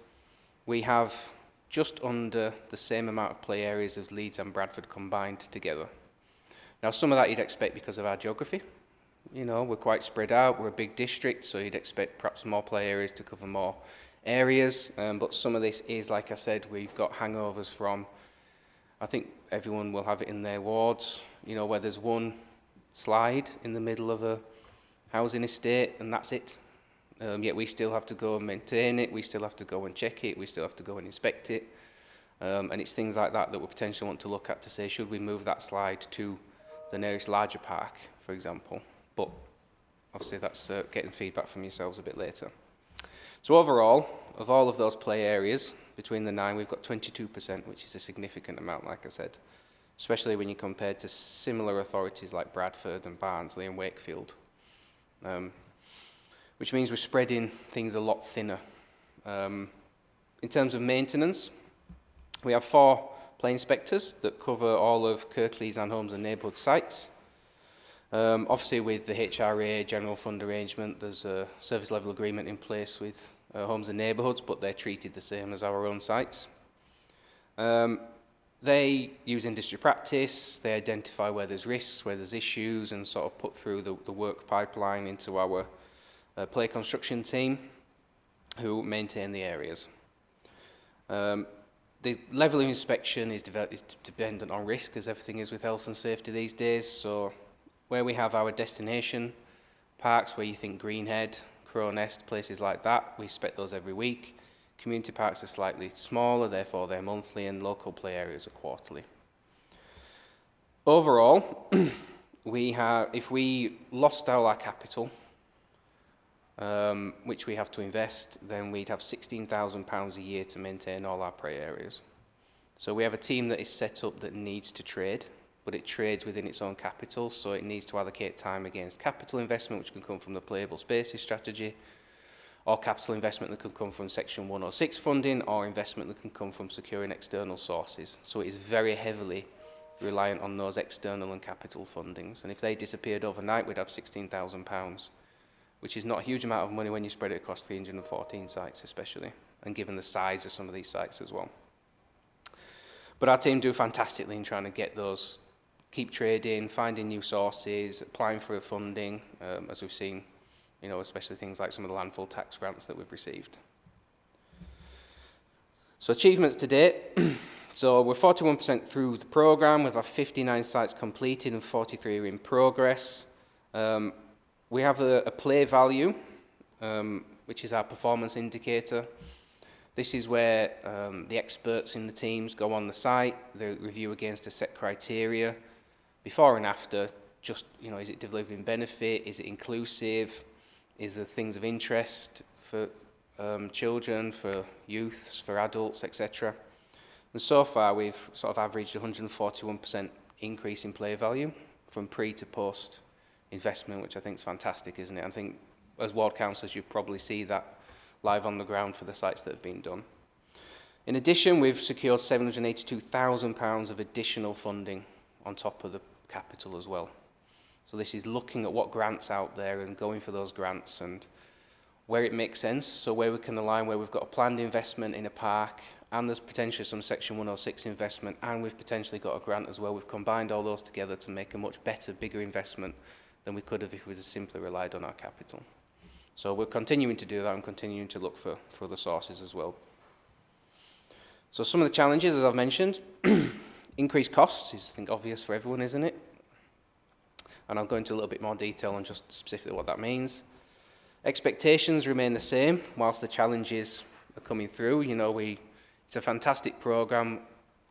we have just under the same amount of play areas as Leeds and Bradford combined together. Now, some of that you'd expect because of our geography. You know, we're quite spread out, we're a big district, so you'd expect perhaps more play areas to cover more areas, but some of this is, like I said, we've got hangovers from, I think everyone will have it in their wards, you know, where there's one slide in the middle of a housing estate and that's it. Yet we still have to go and maintain it, we still have to go and check it, we still have to go and inspect it. And it's things like that that we potentially want to look at to say, should we move that slide to the nearest larger park, for example. But obviously that's getting feedback from yourselves a bit later. So overall, of all of those play areas, between the 9, we've got 22%, which is a significant amount, like I said, especially when you compare to similar authorities like Bradford and Barnsley and Wakefield. Which means we're spreading things a lot thinner. In terms of maintenance, we have 4 play inspectors that cover all of Kirklees and Homes and Neighbourhood sites. Obviously with the HRA general fund arrangement, there's a service level agreement in place with Homes and Neighbourhoods, but they're treated the same as our own sites. They use industry practice, they identify where there's risks, where there's issues, and sort of put through the work pipeline into our play construction team, who maintain the areas. The level of inspection is dependent on risk, as everything is with health and safety these days. So where we have our destination parks, where you think Greenhead, Crow Nest, places like that, we inspect those every week. Community parks are slightly smaller, therefore they're monthly, and local play areas are quarterly. Overall, if we lost all our capital, which we have to invest, then we'd have £16,000 a year to maintain all our play areas. So we have a team that is set up that needs to trade, but it trades within its own capital, so it needs to allocate time against capital investment, which can come from the Playable Spaces strategy, or capital investment that can come from Section 106 funding, or investment that can come from securing external sources. So it is very heavily reliant on those external and capital fundings. And if they disappeared overnight, we'd have £16,000. Which is not a huge amount of money when you spread it across 314 sites especially, and given the size of some of these sites as well. But our team do fantastically in trying to get those, keep trading, finding new sources, applying for funding, as we've seen, you know, especially things like some of the landfill tax grants that we've received. So achievements to date. So we're 41% through the programme, with our 59 sites completed and 43 are in progress. We have a play value, which is our performance indicator. This is where the experts in the teams go on the site, they review against a set criteria, before and after, just, you know, is it delivering benefit, is it inclusive, is there things of interest for children, for youths, for adults, etc. And so far we've sort of averaged 141% increase in play value from pre to post investment, which I think is fantastic, isn't it? I think as ward councillors you probably see that live on the ground for the sites that have been done. In addition, we've secured £782,000 of additional funding on top of the capital as well. So this is looking at what grants out there and going for those grants and where it makes sense, so where we can align, where we've got a planned investment in a park and there's potentially some Section 106 investment and we've potentially got a grant as well. We've combined all those together to make a much better, bigger investment than we could have if we just simply relied on our capital. So we're continuing to do that and continuing to look for other sources as well. So some of the challenges, as I've mentioned, increased costs is, I think, obvious for everyone, isn't it? And I'll go into a little bit more detail on just specifically what that means. Expectations remain the same whilst the challenges are coming through. You know, it's a fantastic programme.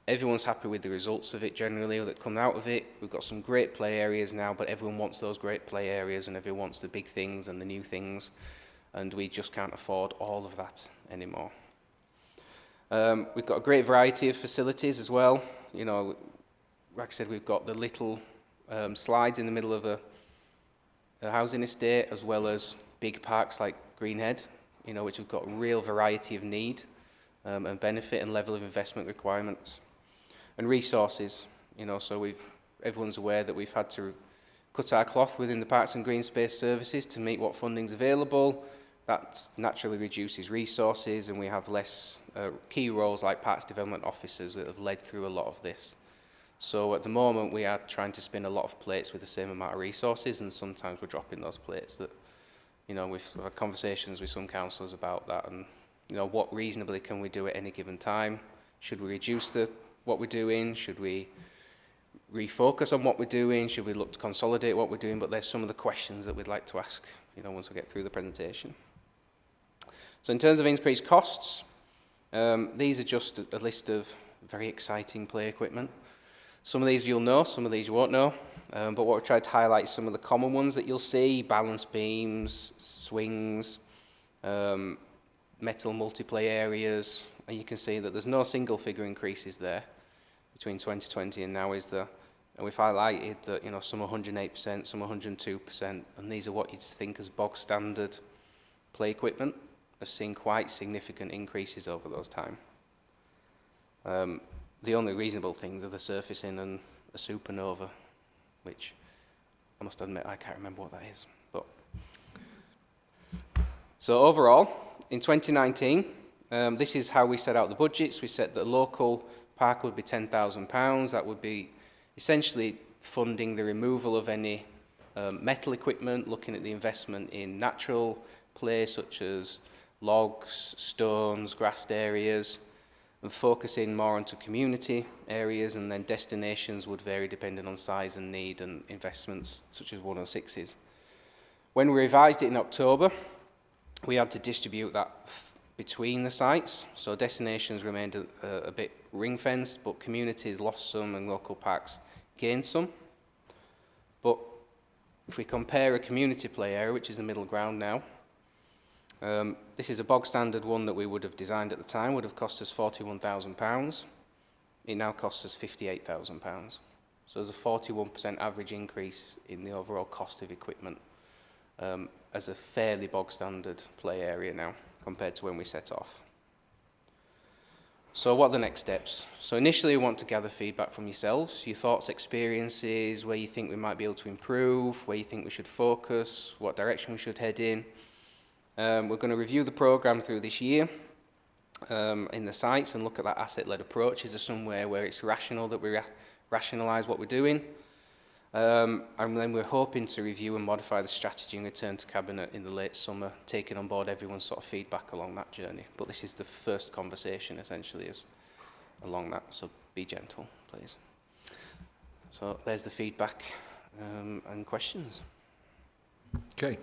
Everyone's happy with the results of it generally that come out of it. We've got some great play areas now, but everyone wants those great play areas and everyone wants the big things and the new things, and we just can't afford all of that anymore. We've got a great variety of facilities as well. You know, like I said, we've got the little slides in the middle of a housing estate, as well as big parks like Greenhead, you know, which have got a real variety of need and benefit and level of investment requirements. And resources, you know, so everyone's aware that we've had to cut our cloth within the Parks and Green Space Services to meet what funding's available. That naturally reduces resources, and we have less key roles like parks development officers that have led through a lot of this. So at the moment, we are trying to spin a lot of plates with the same amount of resources, and sometimes we're dropping those plates. That, you know, we've had conversations with some councillors about that, and you know, what reasonably can we do at any given time? Should we reduce what we're doing? Should we refocus on what we're doing? Should we look to consolidate what we're doing? But there's some of the questions that we'd like to ask, you know, once I get through the presentation. So in terms of increased costs, these are just a list of very exciting play equipment. Some of these you'll know, some of these you won't know. But what we've tried to highlight is some of the common ones that you'll see: balance beams, swings, metal multiplay areas. And you can see that there's no single figure increases there between 2020 and now, is there? And we've highlighted that, you know, some 108%, some 102%, and these are what you'd think as bog standard play equipment. Have seen quite significant increases over those time. The only reasonable things are the surfacing and a supernova, which I must admit I can't remember what that is. But so overall, in 2019, this is how we set out the budgets. We set that the local park would be £10,000. That would be essentially funding the removal of any metal equipment, looking at the investment in natural play such as logs, stones, grassed areas, and focusing more onto community areas, and then destinations would vary depending on size and need and investments such as 106s. When we revised it in October, we had to distribute that between the sites, so destinations remained a bit ring-fenced, but communities lost some and local parks gained some. But if we compare a community play area, which is the middle ground now, this is a bog standard one that we would have designed at the time, would have cost us £41,000. It now costs us £58,000. So there's a 41% average increase in the overall cost of equipment as a fairly bog standard play area now compared to when we set off. So what are the next steps? So initially we want to gather feedback from yourselves, your thoughts, experiences, where you think we might be able to improve, where you think we should focus, what direction we should head in. We're going to review the programme through this year in the sites and look at that asset-led approach. Is there somewhere where it's rational that we rationalise what we're doing? And then we're hoping to review and modify the strategy and return to Cabinet in the late summer, taking on board everyone's sort of feedback along that journey. But this is the first conversation, essentially, is along that, so be gentle, please. So there's the feedback and questions. Okay.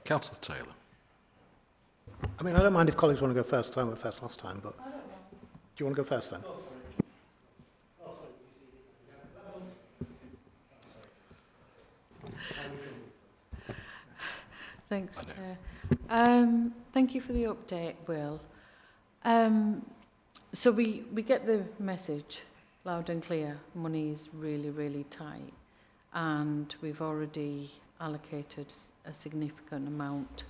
Councillor Taylor. I mean, I don't mind if colleagues want to go first. I went first last time, but do you want to go first then? Thanks, Chair. Thank you for the update, Will. So we get the message loud and clear. Money is really, really tight, and we've already allocated a significant amount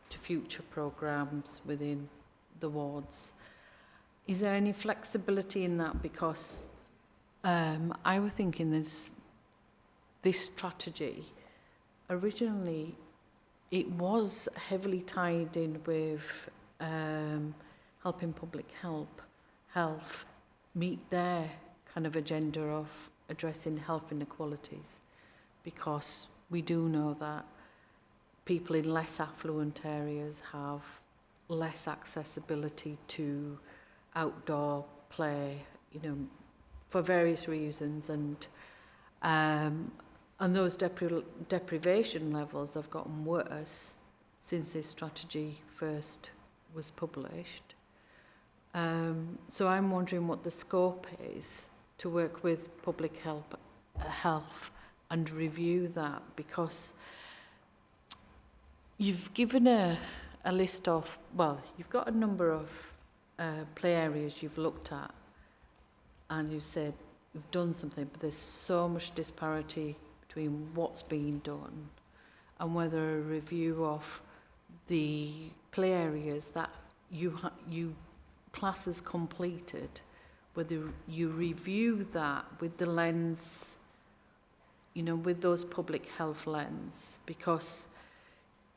to future programmes within the wards. Is there any flexibility in that? Because I was thinking this strategy, originally it was heavily tied in with helping public health meet their kind of agenda of addressing health inequalities, because we do know that people in less affluent areas have less accessibility to outdoor play, you know, for various reasons, and those deprivation levels have gotten worse since this strategy first was published. So I'm wondering what the scope is to work with public health and review that, because you've given a list of, well, you've got a number of play areas you've looked at, and you've said you've done something, but there's so much disparity between what's being done, and whether a review of the play areas that you class as completed, whether you review that with the lens, you know, with those public health lens, because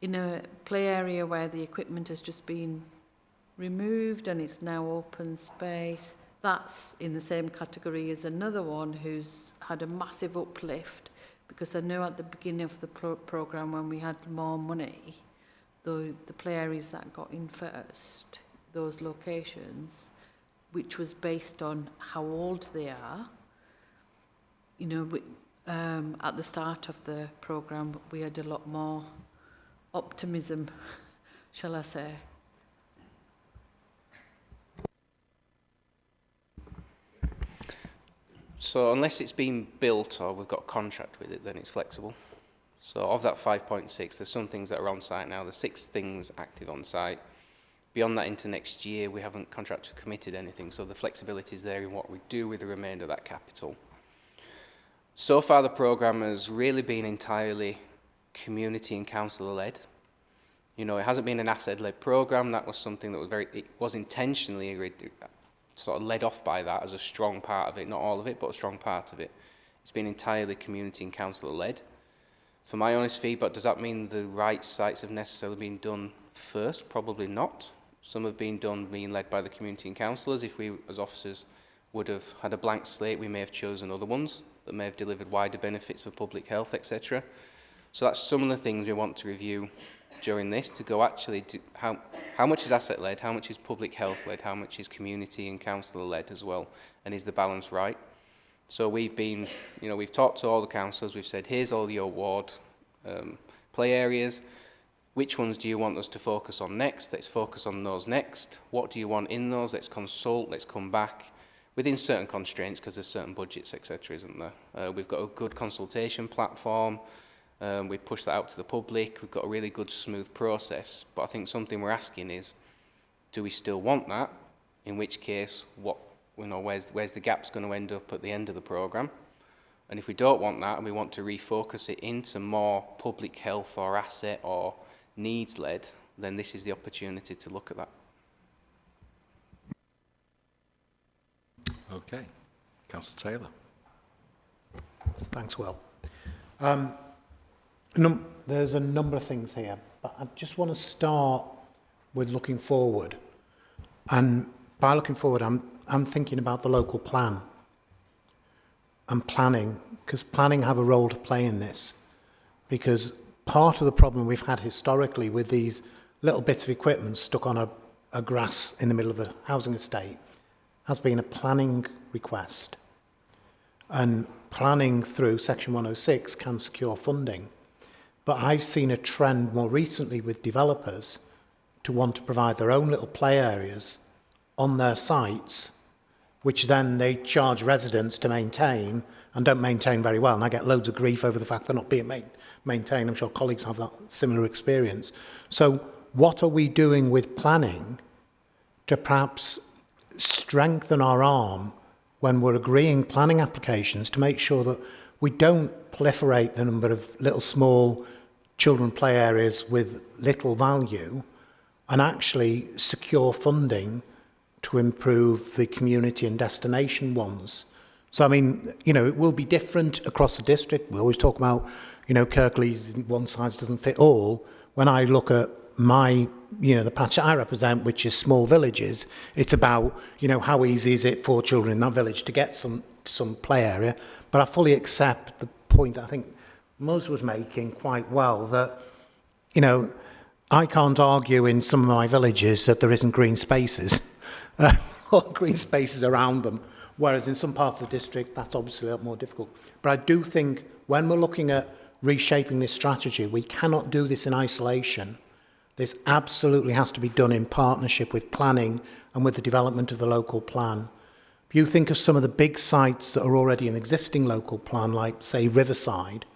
in a play area where the equipment has just been removed and it's now open space. That's in the same category as another one who's had a massive uplift, because I know at the beginning of the programme when we had more money, the play areas that got in first, those locations, which was based on how old they are, you know, at the start of the programme we had a lot more optimism, shall I say. So unless it's been built or we've got a contract with it, then it's flexible. So of that 5.6, there's some things that are on site now. There's 6 things active on site. Beyond that, into next year, we haven't contracted or committed anything, so the flexibility is there in what we do with the remainder of that capital. So far, the programme has really been entirely community and councillor-led. You know, it hasn't been an asset-led programme. That was something that was intentionally agreed, sort of led off by that as a strong part of it, not all of it, but a strong part of it. It's been entirely community and councillor-led. For my honest feedback, does that mean the right sites have necessarily been done first? Probably not. Some have been led by the community and councillors. If we, as officers, would have had a blank slate, we may have chosen other ones that may have delivered wider benefits for public health, etc. So that's some of the things we want to review during this, to go actually to how much is asset-led, how much is public health-led, how much is community and councillor-led as well, and is the balance right? So we've been, you know, we've talked to all the councillors, we've said, here's all your award play areas. Which ones do you want us to focus on next? Let's focus on those next. What do you want in those? Let's consult, let's come back within certain constraints, because there's certain budgets, etc., isn't there? We've got a good consultation platform. We've pushed that out to the public. We've got a really good, smooth process. But I think something we're asking is, do we still want that? In which case, what, you know, where's the gaps going to end up at the end of the programme? And if we don't want that and we want to refocus it into more public health or asset or needs-led, then this is the opportunity to look at that. Okay. Councillor Taylor. Thanks, Will. There's a number of things here, but I just want to start with looking forward. And by looking forward, I'm thinking about the local plan and planning, because planning have a role to play in this. Because part of the problem we've had historically with these little bits of equipment stuck on a grass in the middle of a housing estate has been a planning request. And planning through Section 106 can secure funding. But I've seen a trend more recently with developers to want to provide their own little play areas on their sites, which then they charge residents to maintain and don't maintain very well. And I get loads of grief over the fact they're not being maintained. I'm sure colleagues have that similar experience. So what are we doing with planning to perhaps strengthen our arm when we're agreeing planning applications to make sure that we don't proliferate the number of little small children play areas with little value, and actually secure funding to improve the community and destination ones. So, I mean, you know, it will be different across the district. We always talk about, you know, Kirklees, one size doesn't fit all. When I look at my, you know, the patch I represent, which is small villages, it's about, you know, how easy is it for children in that village to get some play area. But I fully accept the point that I think Muz was making quite well, that, you know, I can't argue in some of my villages that there isn't green spaces or green spaces around them, whereas in some parts of the district that's obviously a lot more difficult. But I do think when we're looking at reshaping this strategy, we cannot do this in isolation. This absolutely has to be done in partnership with planning and with the development of the local plan. If you think of some of the big sites that are already in existing local plan, like, say, Riverside,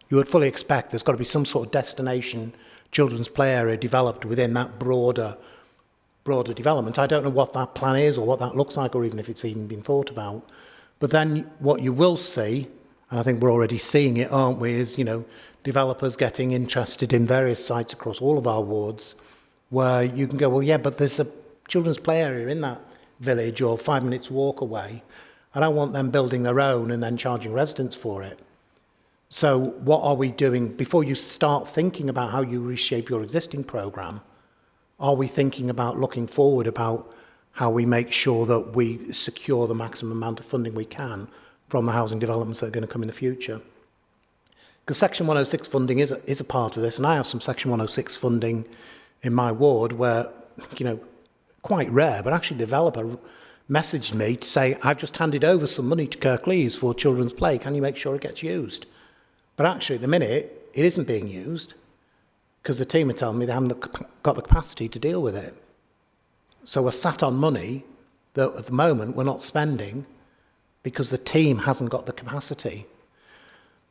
you would fully expect there's got to be some sort of destination children's play area developed within that broader development. I don't know what that plan is or what that looks like, or even if it's even been thought about. But then what you will see, and I think we're already seeing it, aren't we, is, you know, developers getting interested in various sites across all of our wards where you can go, well, yeah, but there's a children's play area in that village or 5 minutes walk away. I don't want them building their own and then charging residents for it. So what are we doing before you start thinking about how you reshape your existing programme? Are we thinking about looking forward about how we make sure that we secure the maximum amount of funding we can from the housing developments that are going to come in the future? Because Section 106 funding is a part of this, and I have some Section 106 funding in my ward where, you know, quite rare, but actually the developer messaged me to say, I've just handed over some money to Kirklees for children's play, can you make sure it gets used? But actually at the minute, it isn't being used because the team are telling me they haven't got the capacity to deal with it. So we're sat on money that at the moment we're not spending because the team hasn't got the capacity.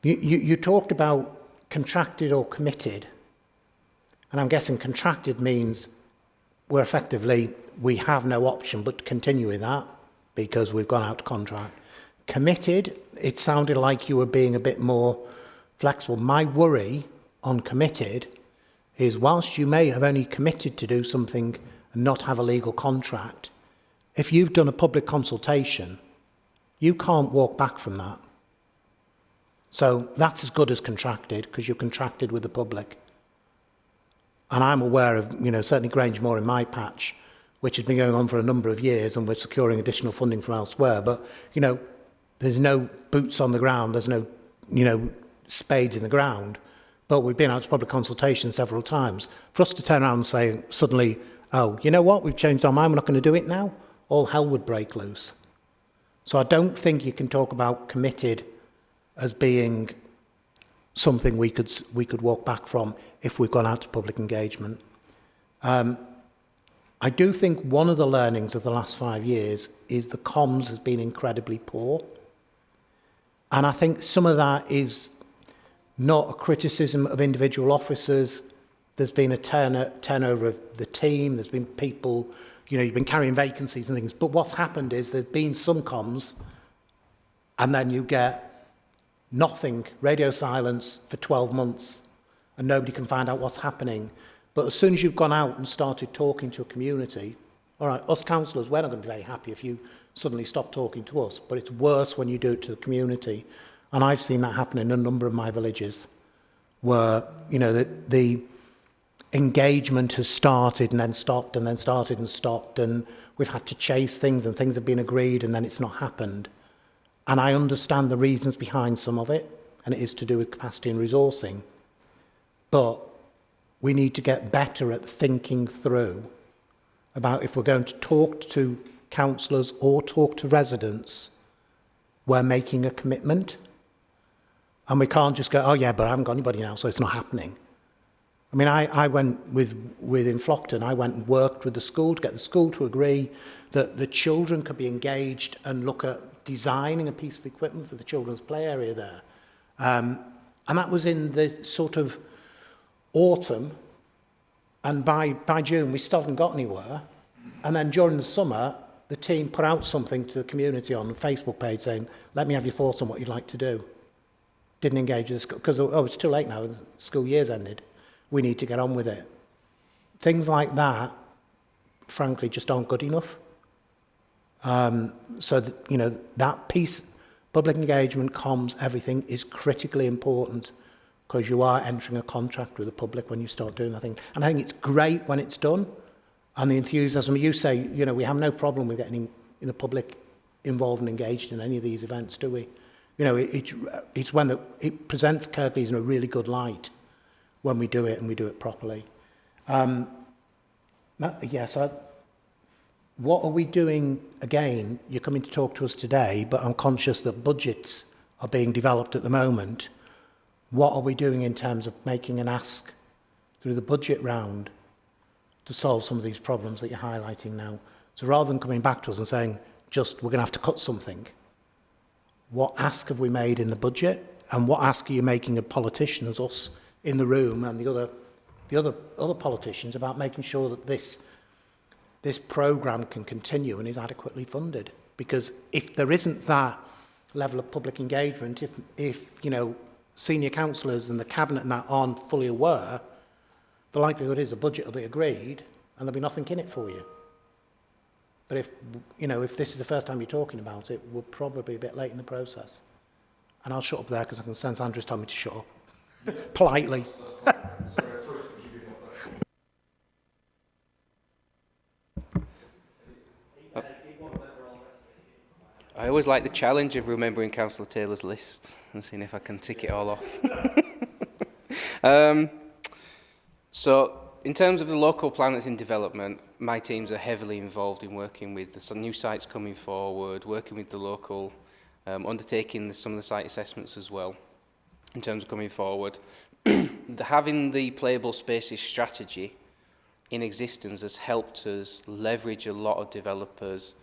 You talked about contracted or committed, and I'm guessing contracted means we're effectively, we have no option but to continue with that because we've gone out to contract. Committed, it sounded like you were being a bit more flexible. My worry on committed is whilst you may have only committed to do something and not have a legal contract, if you've done a public consultation, you can't walk back from that. So that's as good as contracted because you're contracted with the public. And I'm aware of, you know, certainly Grangemore in my patch, which has been going on for a number of years and we're securing additional funding from elsewhere. But, you know, there's no boots on the ground, there's no, you know, spades in the ground. But we've been out to public consultation several times. For us to turn around and say suddenly, oh, you know what, we've changed our mind, we're not going to do it now, all hell would break loose. So I don't think you can talk about committed as being something we could walk back from if we've gone out to public engagement. I do think one of the learnings of the last 5 years is the comms has been incredibly poor. And I think some of that is not a criticism of individual officers. There's been a turnover of the team, there's been people, you know, you've been carrying vacancies and things. But what's happened is there's been some comms and then you get nothing, radio silence for 12 months and nobody can find out what's happening. But as soon as you've gone out and started talking to a community, all right, us councillors, we're not going to be very happy if you suddenly stop talking to us, but it's worse when you do it to the community. And I've seen that happen in a number of my villages where, you know, the engagement has started and then stopped and then started and stopped and we've had to chase things and things have been agreed and then it's not happened. And I understand the reasons behind some of it, and it is to do with capacity and resourcing. But we need to get better at thinking through about if we're going to talk to councillors or talk to residents, we're making a commitment. And we can't just go, oh yeah, but I haven't got anybody now, so it's not happening. I mean, I went within Flockton, I went and worked with the school to get the school to agree that the children could be engaged and look at designing a piece of equipment for the children's play area there. And that was in the sort of autumn, and by June we still haven't got anywhere. And then during the summer, the team put out something to the community on the Facebook page saying, let me have your thoughts on what you'd like to do. Didn't engage with the school, because, oh, it's too late now, the school year's ended. We need to get on with it. Things like that, frankly, just aren't good enough. So that, you know, that piece, public engagement, comms, everything is critically important because you are entering a contract with the public when you start doing that thing. And I think it's great when it's done. And the enthusiasm, you say, you know, we have no problem with getting the public involved and engaged in any of these events, do we? You know, it's when it presents Kirklees in a really good light when we do it and we do it properly. Yes, what are we doing? Again, you're coming to talk to us today, but I'm conscious that budgets are being developed at the moment. What are we doing in terms of making an ask through the budget round to solve some of these problems that you're highlighting now? So rather than coming back to us and saying, just, we're going to have to cut something, what ask have we made in the budget? And what ask are you making of politicians, us in the room, and the other politicians about making sure that this programme can continue and is adequately funded? Because if there isn't that level of public engagement, if you know, senior councillors and the cabinet and that aren't fully aware, the likelihood is a budget will be agreed and there'll be nothing in it for you. But if this is the first time you're talking about it, we're probably a bit late in the process. And I'll shut up there because I can sense Andrew's telling me to shut up. Politely. I always like the challenge of remembering Councillor Taylor's list and seeing if I can tick it all off. So, in terms of the local plan that's in development, my teams are heavily involved in working with the new sites coming forward, working with the local, undertaking some of the site assessments as well, in terms of coming forward. Having the playable spaces strategy in existence has helped us leverage a lot of developers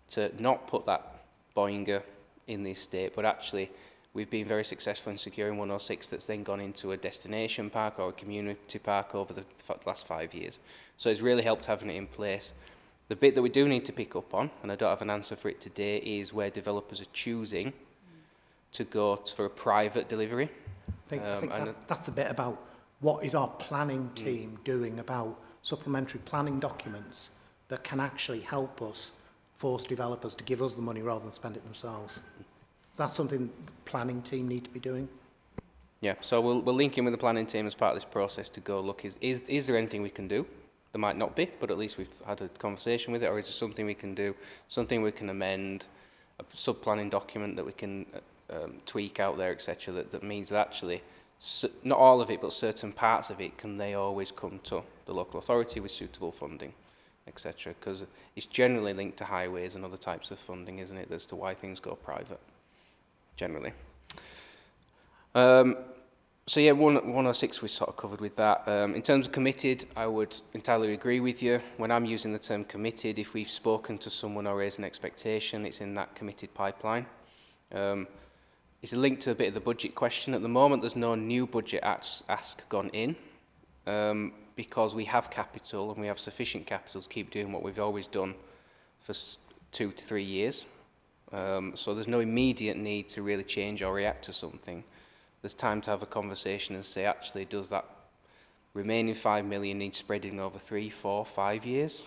to not put that Boeing in the estate, but actually we've been very successful in securing 106 that's then gone into a destination park or a community park over the last 5 years. So it's really helped having it in place. The bit that we do need to pick up on, and I don't have an answer for it today, is where developers are choosing to go for a private delivery. I think that's a bit about what is our planning team doing about supplementary planning documents that can actually help us force developers to give us the money rather than spend it themselves. Is that something the planning team need to be doing? Yeah, so we'll link in with the planning team as part of this process to go, look, is there anything we can do? There might not be, but at least we've had a conversation with it, or is there something we can do, something we can amend, a sub-planning document that we can tweak out there, etc., that means that actually, not all of it, but certain parts of it, can they always come to the local authority with suitable funding, etc., because it's generally linked to highways and other types of funding, isn't it, as to why things go private, generally. So yeah, 106 we sort of covered with that. In terms of committed, I would entirely agree with you. When I'm using the term committed, if we've spoken to someone or raised an expectation, it's in that committed pipeline. It's a link to a bit of the budget question. At the moment, there's no new budget ask gone in, because we have capital and we have sufficient capital to keep doing what we've always done for 2 to 3 years. So there's no immediate need to really change or react to something. There's time to have a conversation and say, actually, does that remaining 5 million need spreading over 3, 4, 5 years?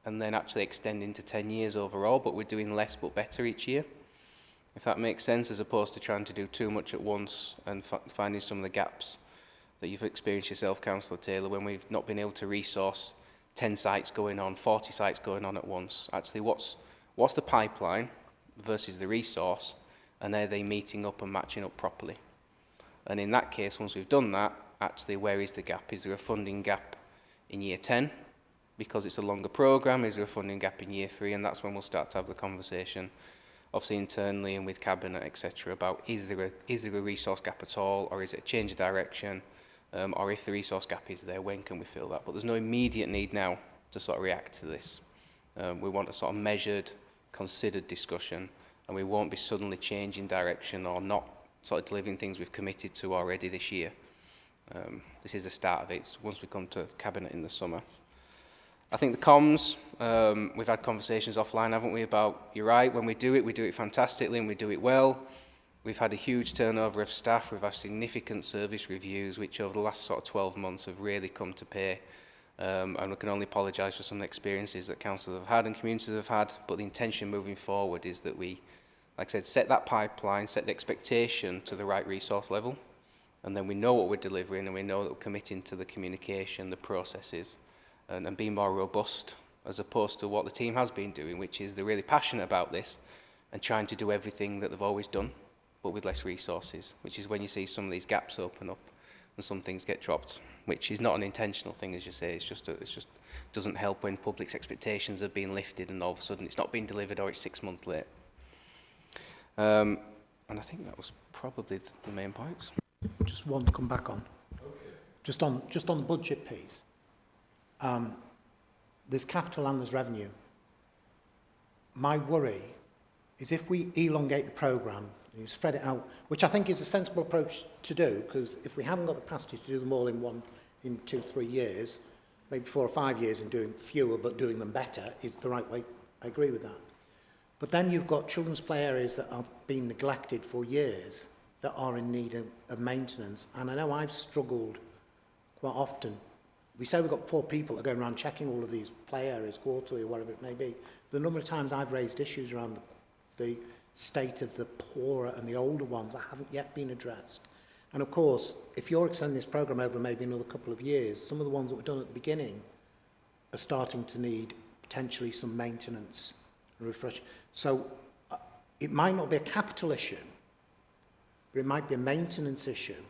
And then actually extending to 10 years overall, but we're doing less but better each year. If that makes sense, as opposed to trying to do too much at once and finding some of the gaps that you've experienced yourself, Councillor Taylor, when we've not been able to resource 10 sites going on, 40 sites going on at once. Actually, what's the pipeline versus the resource, and are they meeting up and matching up properly? And in that case, once we've done that, actually, where is the gap? Is there a funding gap in year 10 because it's a longer programme? Is there a funding gap in year 3? And that's when we'll start to have the conversation, obviously internally and with Cabinet, etc., about is there a resource gap at all, or is it a change of direction? Or if the resource gap is there, when can we fill that? But there's no immediate need now to sort of react to this. We want a sort of measured, considered discussion, and we won't be suddenly changing direction or not sort of delivering things we've committed to already this year. This is the start of it. It's once we come to Cabinet in the summer. I think the comms, we've had conversations offline, haven't we, about, you're right, when we do it fantastically and we do it well. We've had a huge turnover of staff. We've had significant service reviews, which over the last sort of 12 months have really come to pay. And we can only apologise for some experiences that councils have had and communities have had, but the intention moving forward is that we, like I said, set that pipeline, set the expectation to the right resource level, and then we know what we're delivering and we know that we're committing to the communication, the processes, and being more robust, as opposed to what the team has been doing, which is they're really passionate about this and trying to do everything that they've always done, but with less resources, which is when you see some of these gaps open up and some things get dropped, which is not an intentional thing, as you say. It's just doesn't help when public's expectations have been lifted and all of a sudden it's not being delivered or it's 6 months late. And I think that was probably the main points. Just one to come back on. Okay. Just on the budget piece. There's capital and there's revenue. My worry is if we elongate the programme, you spread it out, which I think is a sensible approach to do, because if we haven't got the capacity to do them all in 2, 3 years, maybe 4 or 5 years and doing fewer but doing them better is the right way. I agree with that. But then you've got children's play areas that have been neglected for years that are in need of maintenance. And I know I've struggled quite often. We say we've got 4 people that are going around checking all of these play areas quarterly or whatever it may be. The number of times I've raised issues around the state of the poorer and the older ones that haven't yet been addressed. And of course, if you're extending this programme over maybe another couple of years, some of the ones that were done at the beginning are starting to need potentially some maintenance and refresh. So it might not be a capital issue, but it might be a maintenance issue.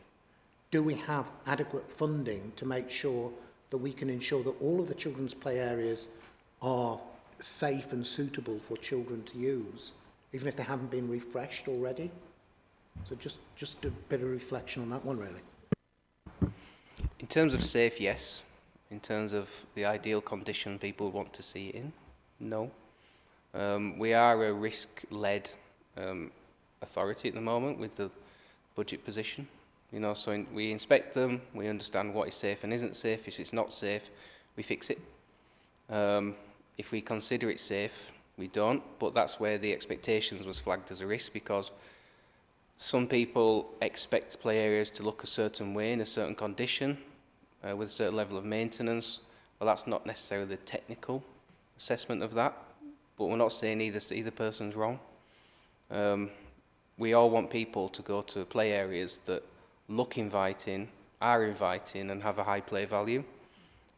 Do we have adequate funding to make sure that we can ensure that all of the children's play areas are safe and suitable for children to use, even if they haven't been refreshed already? So just a bit of reflection on that one, really. In terms of safe, yes. In terms of the ideal condition people want to see it in, no. We are a risk-led authority at the moment with the budget position. You know, so we inspect them, we understand what is safe and isn't safe. If it's not safe, we fix it. If we consider it safe, we don't, but that's where the expectations was flagged as a risk, because some people expect play areas to look a certain way in a certain condition with a certain level of maintenance. Well, that's not necessarily the technical assessment of that, but we're not saying either person's wrong. We all want people to go to play areas that look inviting, are inviting and have a high play value.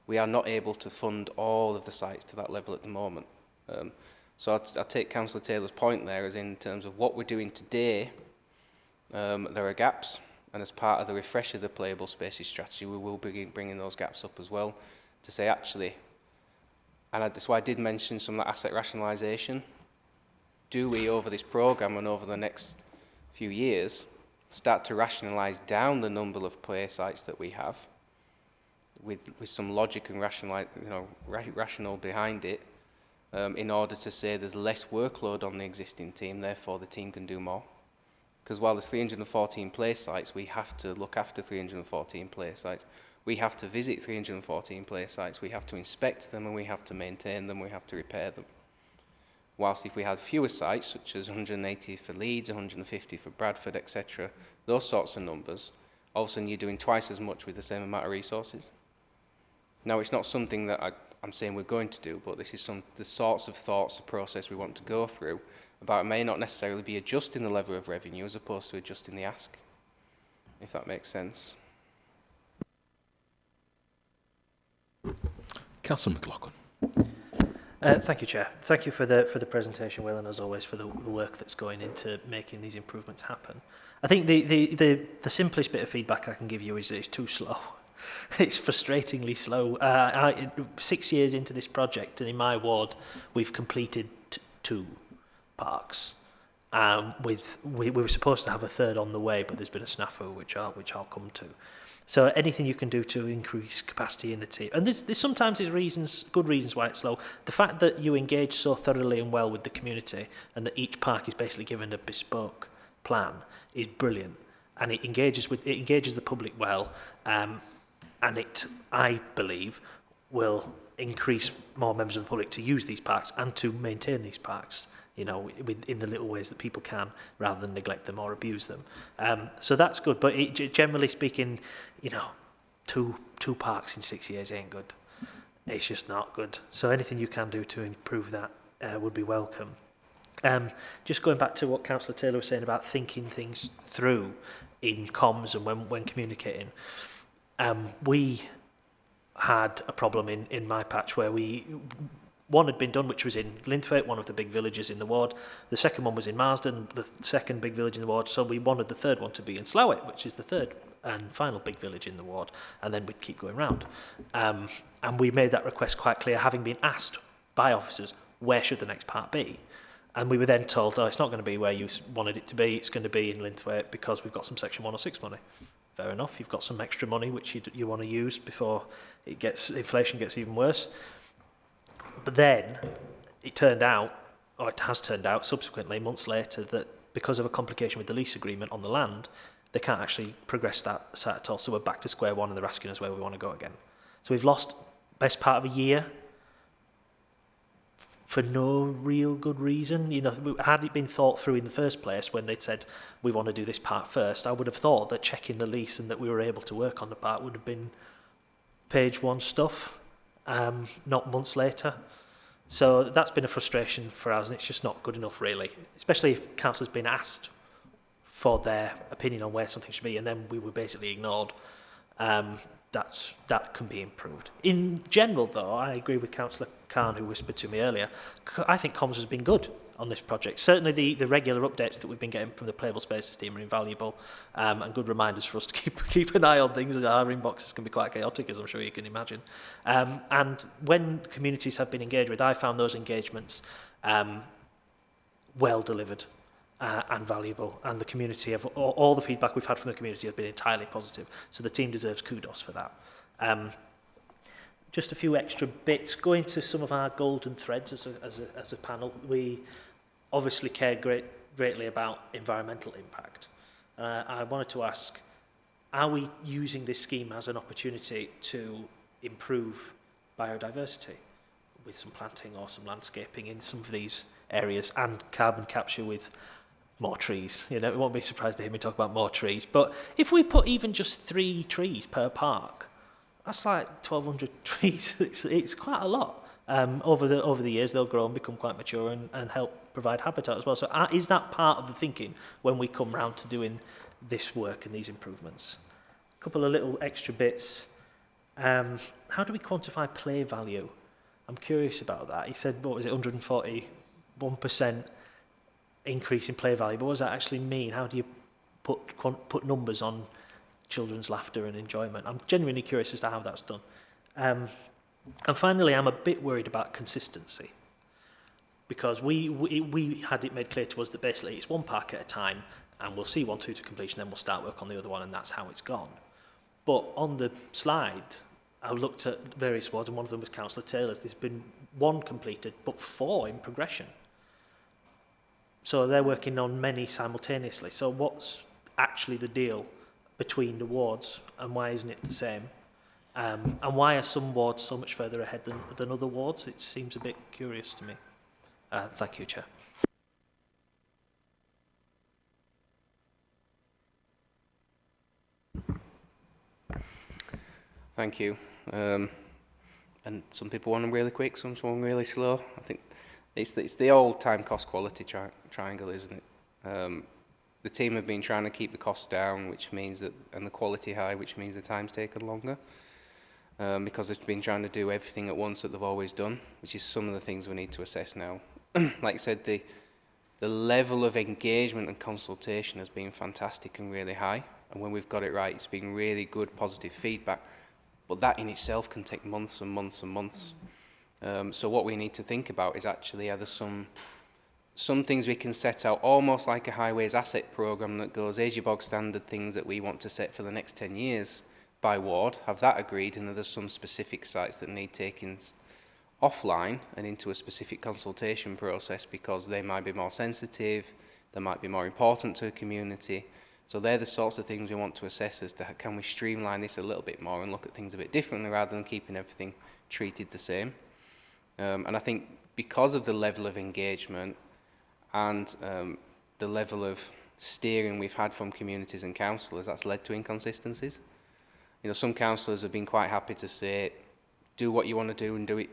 We are not able to fund all of the sites to that level at the moment. So I'll take Councillor Taylor's point there, as in terms of what we're doing today, there are gaps, and as part of the refresh of the playable spaces strategy, we will be bringing those gaps up as well, to say actually, and that's why I did mention some of that asset rationalisation. Do we, over this programme and over the next few years, start to rationalise down the number of play sites that we have, with some logic and rational behind it, in order to say there's less workload on the existing team, therefore the team can do more. Because while there's 314 play sites, we have to look after 314 play sites. We have to visit 314 play sites, we have to inspect them, and we have to maintain them, we have to repair them. Whilst if we had fewer sites, such as 180 for Leeds, 150 for Bradford, etc., those sorts of numbers, all of a sudden you're doing twice as much with the same amount of resources. Now, it's not something that I'm saying we're going to do, but this is the sorts of thoughts, the process we want to go through, about it may not necessarily be adjusting the level of revenue as opposed to adjusting the ask, if that makes sense. Councillor McLaughlin. Thank you, Chair. Thank you for the presentation, Will, and as always for the work that's going into making these improvements happen. I think the simplest bit of feedback I can give you is that it's too slow. It's frustratingly slow. 6 years into this project, and in my ward, we've completed 2 parks. We were supposed to have a third on the way, but there's been a snafu, which I'll come to. So anything you can do to increase capacity in the team. And there's sometimes good reasons why it's slow. The fact that you engage so thoroughly and well with the community, and that each park is basically given a bespoke plan, is brilliant. And it engages the public well. And it, I believe, will increase more members of the public to use these parks and to maintain these parks, you know, in the little ways that people can, rather than neglect them or abuse them. So that's good. But generally speaking, you know, two parks in 6 years ain't good. It's just not good. So anything you can do to improve that would be welcome. Just going back to what Councillor Taylor was saying about thinking things through in comms and when communicating. We had a problem in my patch where one had been done, which was in Linthwaite, one of the big villages in the ward. The second one was in Marsden, the second big village in the ward. So we wanted the third one to be in Slowett, which is the third and final big village in the ward. And then we'd keep going round. And we made that request quite clear, having been asked by officers, where should the next part be? And we were then told, oh, it's not going to be where you wanted it to be. It's going to be in Linthwaite because we've got some Section 106 money. Fair enough. You've got some extra money which you want to use before inflation gets even worse. But then it turned out, or it has turned out subsequently, months later, that because of a complication with the lease agreement on the land, they can't actually progress that site at all. So we're back to square one and they're asking us where we want to go again. So we've lost best part of a year for no real good reason. You know, had it been thought through in the first place when they'd said, we want to do this part first, I would have thought that checking the lease and that we were able to work on the part would have been page one stuff, not months later. So that's been a frustration for us, and it's just not good enough, really, especially if council has been asked for their opinion on where something should be, and then we were basically ignored. That can be improved. In general, though, I agree with Councillor Khan, who whispered to me earlier. I think comms has been good on this project. Certainly the regular updates that we've been getting from the Playable Spaces team are invaluable, and good reminders for us to keep an eye on things. Our inboxes can be quite chaotic, as I'm sure you can imagine. And when communities have been engaged with, I found those engagements well delivered. And valuable, and the community have all the feedback we've had from the community has been entirely positive, so the team deserves kudos for that. Just a few extra bits, going to some of our golden threads as a panel. We obviously care greatly about environmental impact. I wanted to ask, are we using this scheme as an opportunity to improve biodiversity with some planting or some landscaping in some of these areas, and carbon capture with more trees? You know, it won't be surprised to hear me talk about more trees. But if we put even just 3 trees per park, that's like 1,200 trees. It's quite a lot. Over the years, they'll grow and become quite mature and help provide habitat as well. So is that part of the thinking when we come round to doing this work and these improvements? A couple of little extra bits. How do we quantify play value? I'm curious about that. He said, what was it, 141% increase in play value, but what does that actually mean? How do you put numbers on children's laughter and enjoyment? I'm genuinely curious as to how that's done. And finally, I'm a bit worried about consistency, because we had it made clear to us that basically it's one park at a time, and we'll see 1, 2 to completion, then we'll start work on the other one, and that's how it's gone. But on the slide, I looked at various wards, and one of them was Councillor Taylor's. There's been 1 completed, but 4 in progression. So they're working on many simultaneously. So what's actually the deal between the wards, and why isn't it the same? And why are some wards so much further ahead than other wards? It seems a bit curious to me. Thank you, Chair. Thank you. And some people want them really quick, some want them really slow. I think it's the old time cost quality triangle, isn't it? The team have been trying to keep the costs down, which means that, and the quality high, which means the time's taken longer. Because they've been trying to do everything at once that they've always done, which is some of the things we need to assess now. Like I said, the level of engagement and consultation has been fantastic and really high. And when we've got it right, it's been really good, positive feedback. But that in itself can take months and months and months. So what we need to think about is actually, are there some things we can set out, almost like a highways asset programme that goes, here's your bog standard things that we want to set for the next 10 years by ward, have that agreed, and there's some specific sites that need taking offline and into a specific consultation process because they might be more sensitive, they might be more important to a community. So they're the sorts of things we want to assess as to can we streamline this a little bit more and look at things a bit differently rather than keeping everything treated the same. And I think because of the level of engagement and the level of steering we've had from communities and councillors, that's led to inconsistencies. You know, some councillors have been quite happy to say, do what you want to do and do it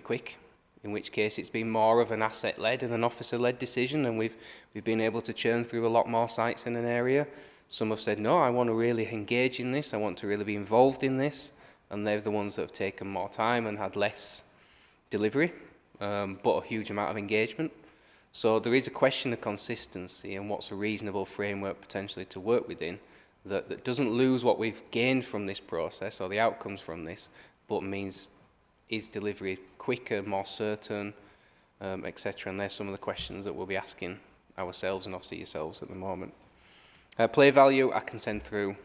quick, in which case it's been more of an asset-led and an officer-led decision, and we've been able to churn through a lot more sites in an area. Some have said, no, I want to really engage in this, I want to really be involved in this, and they're the ones that have taken more time and had less delivery, but a huge amount of engagement. So there is a question of consistency and what's a reasonable framework potentially to work within that doesn't lose what we've gained from this process or the outcomes from this, but means is delivery quicker, more certain, etc. And there's some of the questions that we'll be asking ourselves and obviously yourselves at the moment. Play value, I can send through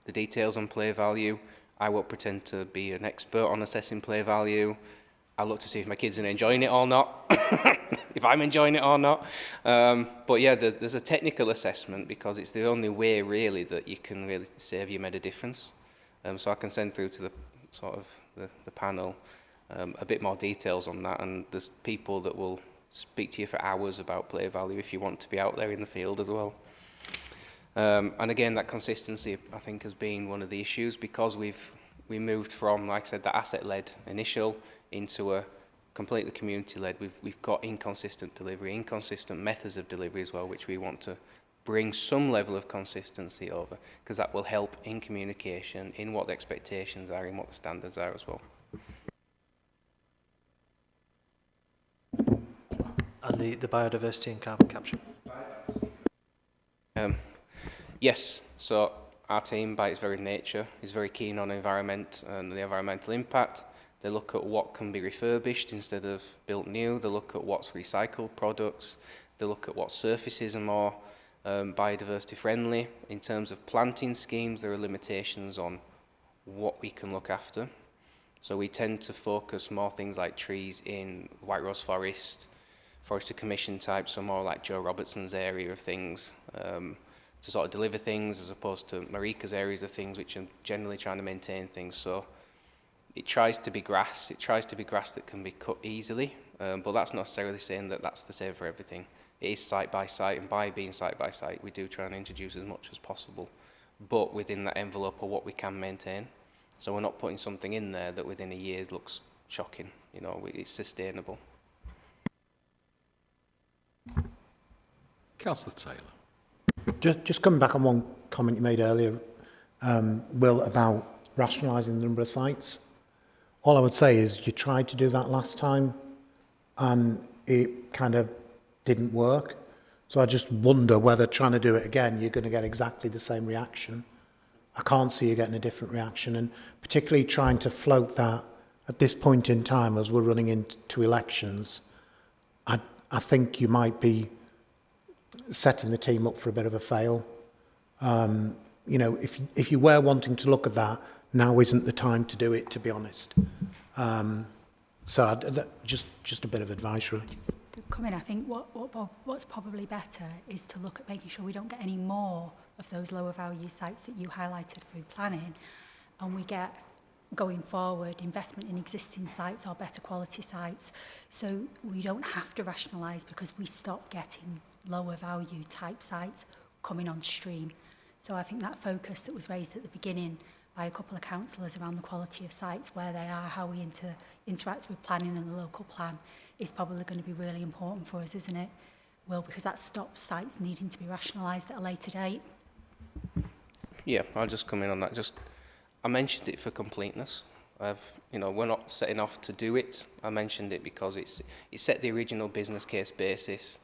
the details on play value. I won't pretend to be an expert on assessing play value. I'll look to see if my kids are enjoying it or not, if I'm enjoying it or not. But yeah, there's a technical assessment because it's the only way really that you can really say have you made a difference. So I can send through to the sort of the panel a bit more details on that, and there's people that will speak to you for hours about play value if you want to be out there in the field as well. And again, that consistency I think has been one of the issues because we moved from, like I said, the asset-led initial into a completely community-led. We've got inconsistent delivery, inconsistent methods of delivery as well, which we want to bring some level of consistency over, because that will help in communication, in what the expectations are, in what the standards are as well. And the biodiversity and carbon capture? Yes, so our team, by its very nature, is very keen on environment and the environmental impact. They look at what can be refurbished instead of built new. They look at what's recycled products. They look at what surfaces are more biodiversity friendly. In terms of planting schemes, there are limitations on what we can look after. So we tend to focus more things like trees in White Rose Forest, Forestry Commission type, so more like Joe Robertson's area of things, to sort of deliver things, as opposed to Marika's areas of things, which are generally trying to maintain things. So it tries to be grass. It tries to be grass that can be cut easily, but that's not necessarily saying that that's the same for everything. It is site by site, and by being site by site, we do try and introduce as much as possible, but within that envelope of what we can maintain. So we're not putting something in there that within a year looks shocking. You know, it's sustainable. Councillor Taylor. Just coming back on one comment you made earlier, Will, about rationalising the number of sites. All I would say is you tried to do that last time and it kind of didn't work. So I just wonder whether trying to do it again, you're going to get exactly the same reaction. I can't see you getting a different reaction, and particularly trying to float that at this point in time as we're running into elections, I think you might be setting the team up for a bit of a fail. You know, if you were wanting to look at that, now isn't the time to do it, to be honest. So just a bit of advice, really. Just to come in, I think what's probably better is to look at making sure we don't get any more of those lower value sites that you highlighted through planning, and we get, going forward, investment in existing sites or better quality sites, so we don't have to rationalise because we stop getting lower value type sites coming on stream. So I think that focus that was raised at the beginning by a couple of councillors around the quality of sites, where they are, how we interact with planning and the local plan, is probably going to be really important for us, isn't it, Will? Because that stops sites needing to be rationalised at a later date. Yeah, I'll just come in on that. I mentioned it for completeness. You know, we're not setting off to do it. I mentioned it because it set the original business case basis.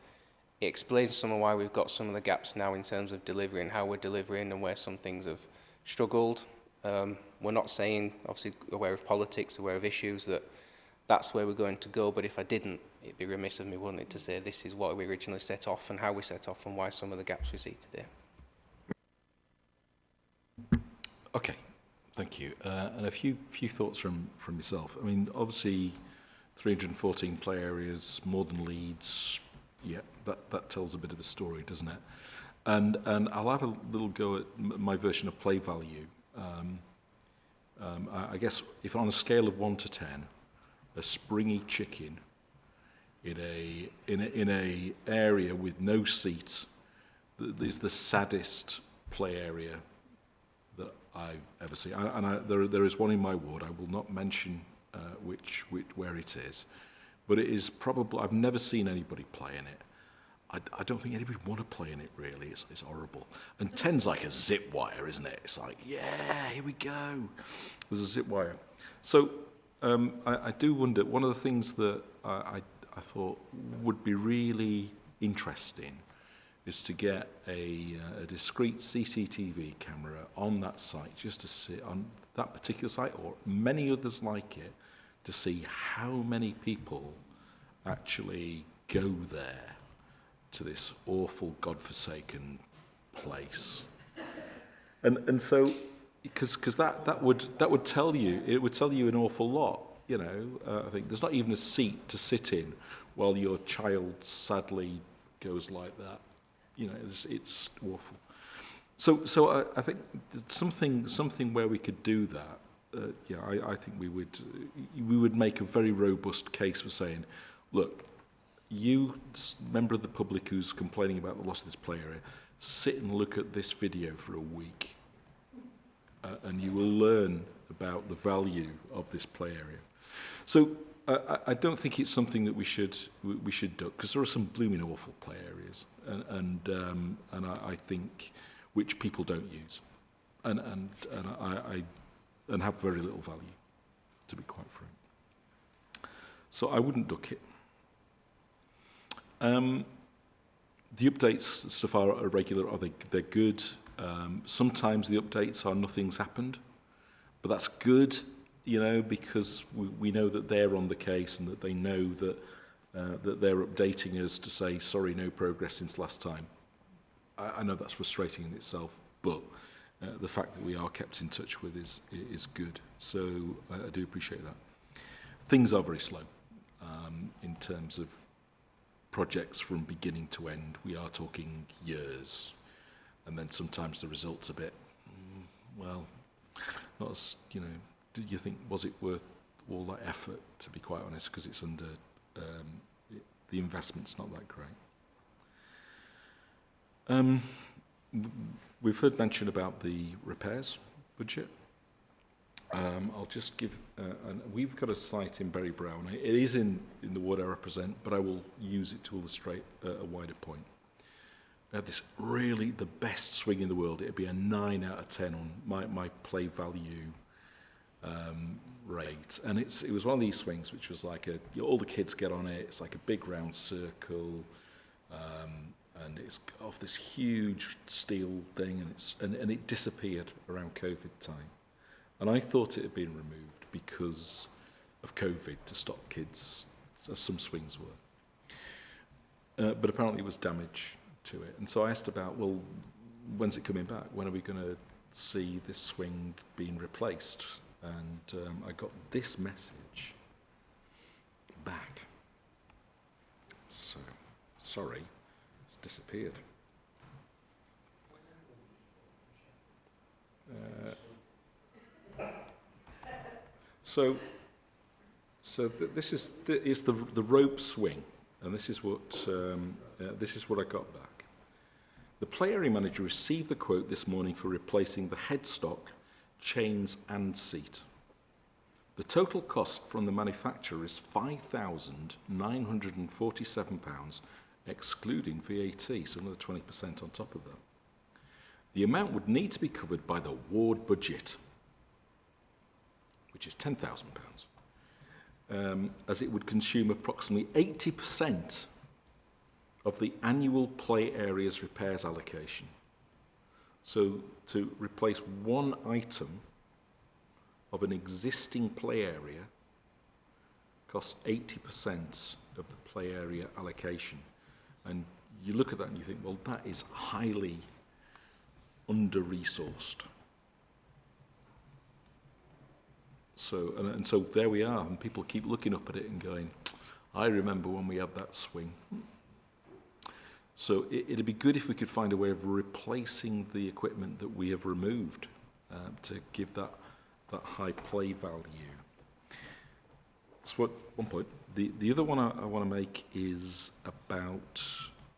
It explains some of why we've got some of the gaps now in terms of delivery and how we're delivering and where some things have struggled. We're not saying, obviously aware of politics, aware of issues, that's where we're going to go, but if I didn't, it'd be remiss of me, wouldn't it, to say this is what we originally set off and how we set off and why some of the gaps we see today. Okay, thank you. And a few thoughts from yourself. I mean, obviously, 314 play areas, more than Leeds. Yeah, that tells a bit of a story, doesn't it? And I'll have a little go at my version of play value. I guess if on a scale of 1 to 10, a springy chicken in a area with no seat is the saddest play area that I've ever seen. There is one in my ward. I will not mention where it is, but it is probably, I've never seen anybody play in it. I don't think anybody want to play in it, really. It's horrible. And 10's like a zip wire, isn't it? It's like, yeah, here we go. There's a zip wire. So I do wonder, one of the things that I thought would be really interesting is to get a discrete CCTV camera on that site, just to see, on that particular site or many others like it, to see how many people actually go there, to this awful, godforsaken place. And so, because that would tell you, it would tell you an awful lot, you know. I think there's not even a seat to sit in while your child sadly goes like that. You know, it's awful. So I think something where we could do that. Yeah, I think we would make a very robust case for saying, look, you, member of the public who's complaining about the loss of this play area, sit and look at this video for a week, and you will learn about the value of this play area. So I don't think it's something that we should duck, because there are some blooming awful play areas, and I think which people don't use, and have very little value, to be quite frank. So I wouldn't duck it. The updates so far are regular. They're good. Sometimes the updates are nothing's happened, but that's good, you know, because we know that they're on the case and that they know that that they're updating us to say, sorry, no progress since last time. I know that's frustrating in itself, but the fact that we are kept in touch with is good. So I do appreciate that. Things are very slow in terms of projects from beginning to end. We are talking years, and then sometimes the results a bit, well, not as, you know, did you think, was it worth all that effort, to be quite honest, because it's under, the investment's not that great. We've heard mention about the repairs budget. I'll just give, we've got a site in Berry Brown. It is in the ward I represent, but I will use it to illustrate a wider point. This really the best swing in the world. It'd be a 9 out of 10 on my play value rate, and it was one of these swings which was like all the kids get on it. It's like a big round circle, and it's off this huge steel thing, and it disappeared around COVID time. And I thought it had been removed because of COVID to stop kids, as some swings were. But apparently it was damage to it. And so I asked about, well, when's it coming back? When are we going to see this swing being replaced? And I got this message back. So, sorry, it's disappeared. This is the rope swing, and this is what I got back. The play area manager received the quote this morning for replacing the headstock, chains, and seat. The total cost from the manufacturer is £5,947, excluding VAT, so another 20% on top of that. The amount would need to be covered by the ward budget, which is £10,000, as it would consume approximately 80% of the annual play area's repairs allocation. So to replace one item of an existing play area costs 80% of the play area allocation. And you look at that and you think, well, that is highly under-resourced. So, and so there we are, and people keep looking up at it and going, I remember when we had that swing. So it'd be good if we could find a way of replacing the equipment that we have removed to give that high play value. That's one point. The other one I want to make is about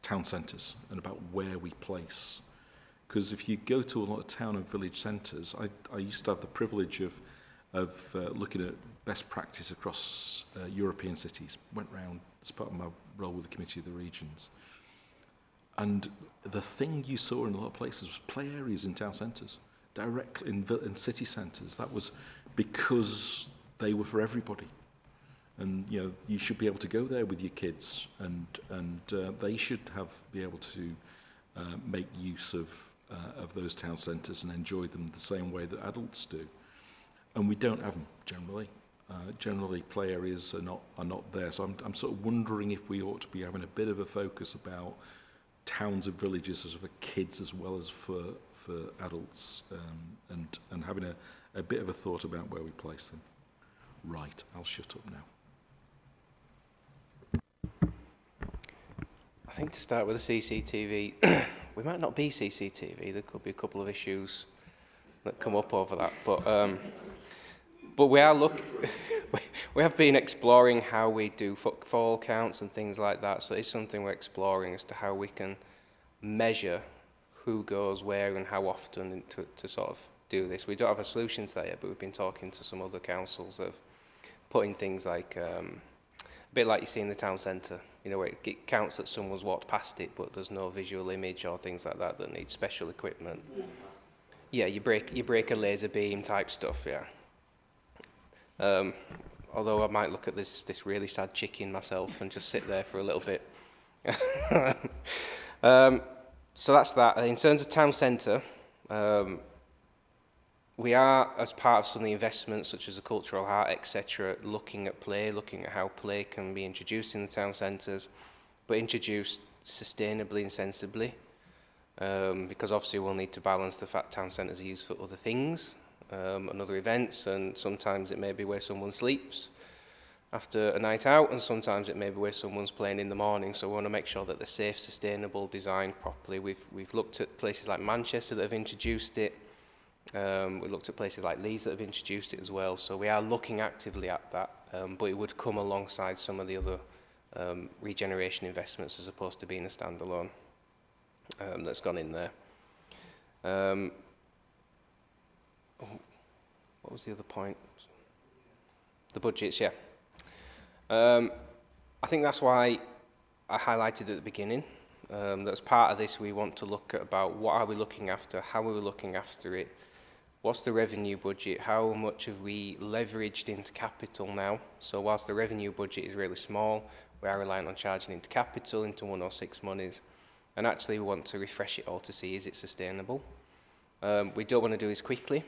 town centres and about where we place. Because if you go to a lot of town and village centres, I used to have the privilege of looking at best practice across European cities. Went round as part of my role with the Committee of the Regions. And the thing you saw in a lot of places was play areas in town centres, directly in city centres. That was because they were for everybody. And you know, you should be able to go there with your kids, and they should be able to make use of those town centres and enjoy them the same way that adults do. And we don't have them generally. Generally, play areas are not there. So I'm sort of wondering if we ought to be having a bit of a focus about towns and villages as for kids as well as for adults, and having a bit of a thought about where we place them. Right, I'll shut up now. I think to start with the CCTV, we might not be CCTV. There could be a couple of issues that come up over that, but we are we have been exploring how we do footfall counts and things like that. So it's something we're exploring as to how we can measure who goes where and how often to sort of do this. We don't have a solution to that yet, but we've been talking to some other councils that have putting things like, a bit like you see in the town centre, you know, where it counts that someone's walked past it, but there's no visual image or things like that that need special equipment. Yeah, you break a laser beam type stuff, yeah. Although I might look at this really sad chicken myself and just sit there for a little bit. So that's that. In terms of town centre, we are, as part of some of the investments, such as the cultural art, etc., looking at play, looking at how play can be introduced in the town centres, but introduced sustainably and sensibly, because obviously we'll need to balance the fact town centres are used for other things, and other events, and sometimes it may be where someone sleeps after a night out, and sometimes it may be where someone's playing in the morning. So we want to make sure that they're safe, sustainable, designed properly. We've looked at places like Manchester that have introduced it. We looked at places like Leeds that have introduced it as well. So we are looking actively at that, but it would come alongside some of the other regeneration investments as opposed to being a standalone that's gone in there. What was the other point? The budgets, yeah. I think that's why I highlighted at the beginning. That's part of this. We want to look at about what are we looking after, how are we looking after it, what's the revenue budget, how much have we leveraged into capital now. So whilst the revenue budget is really small, we are relying on charging into capital, into 106 monies, and actually we want to refresh it all to see is it sustainable. We don't want to do this quickly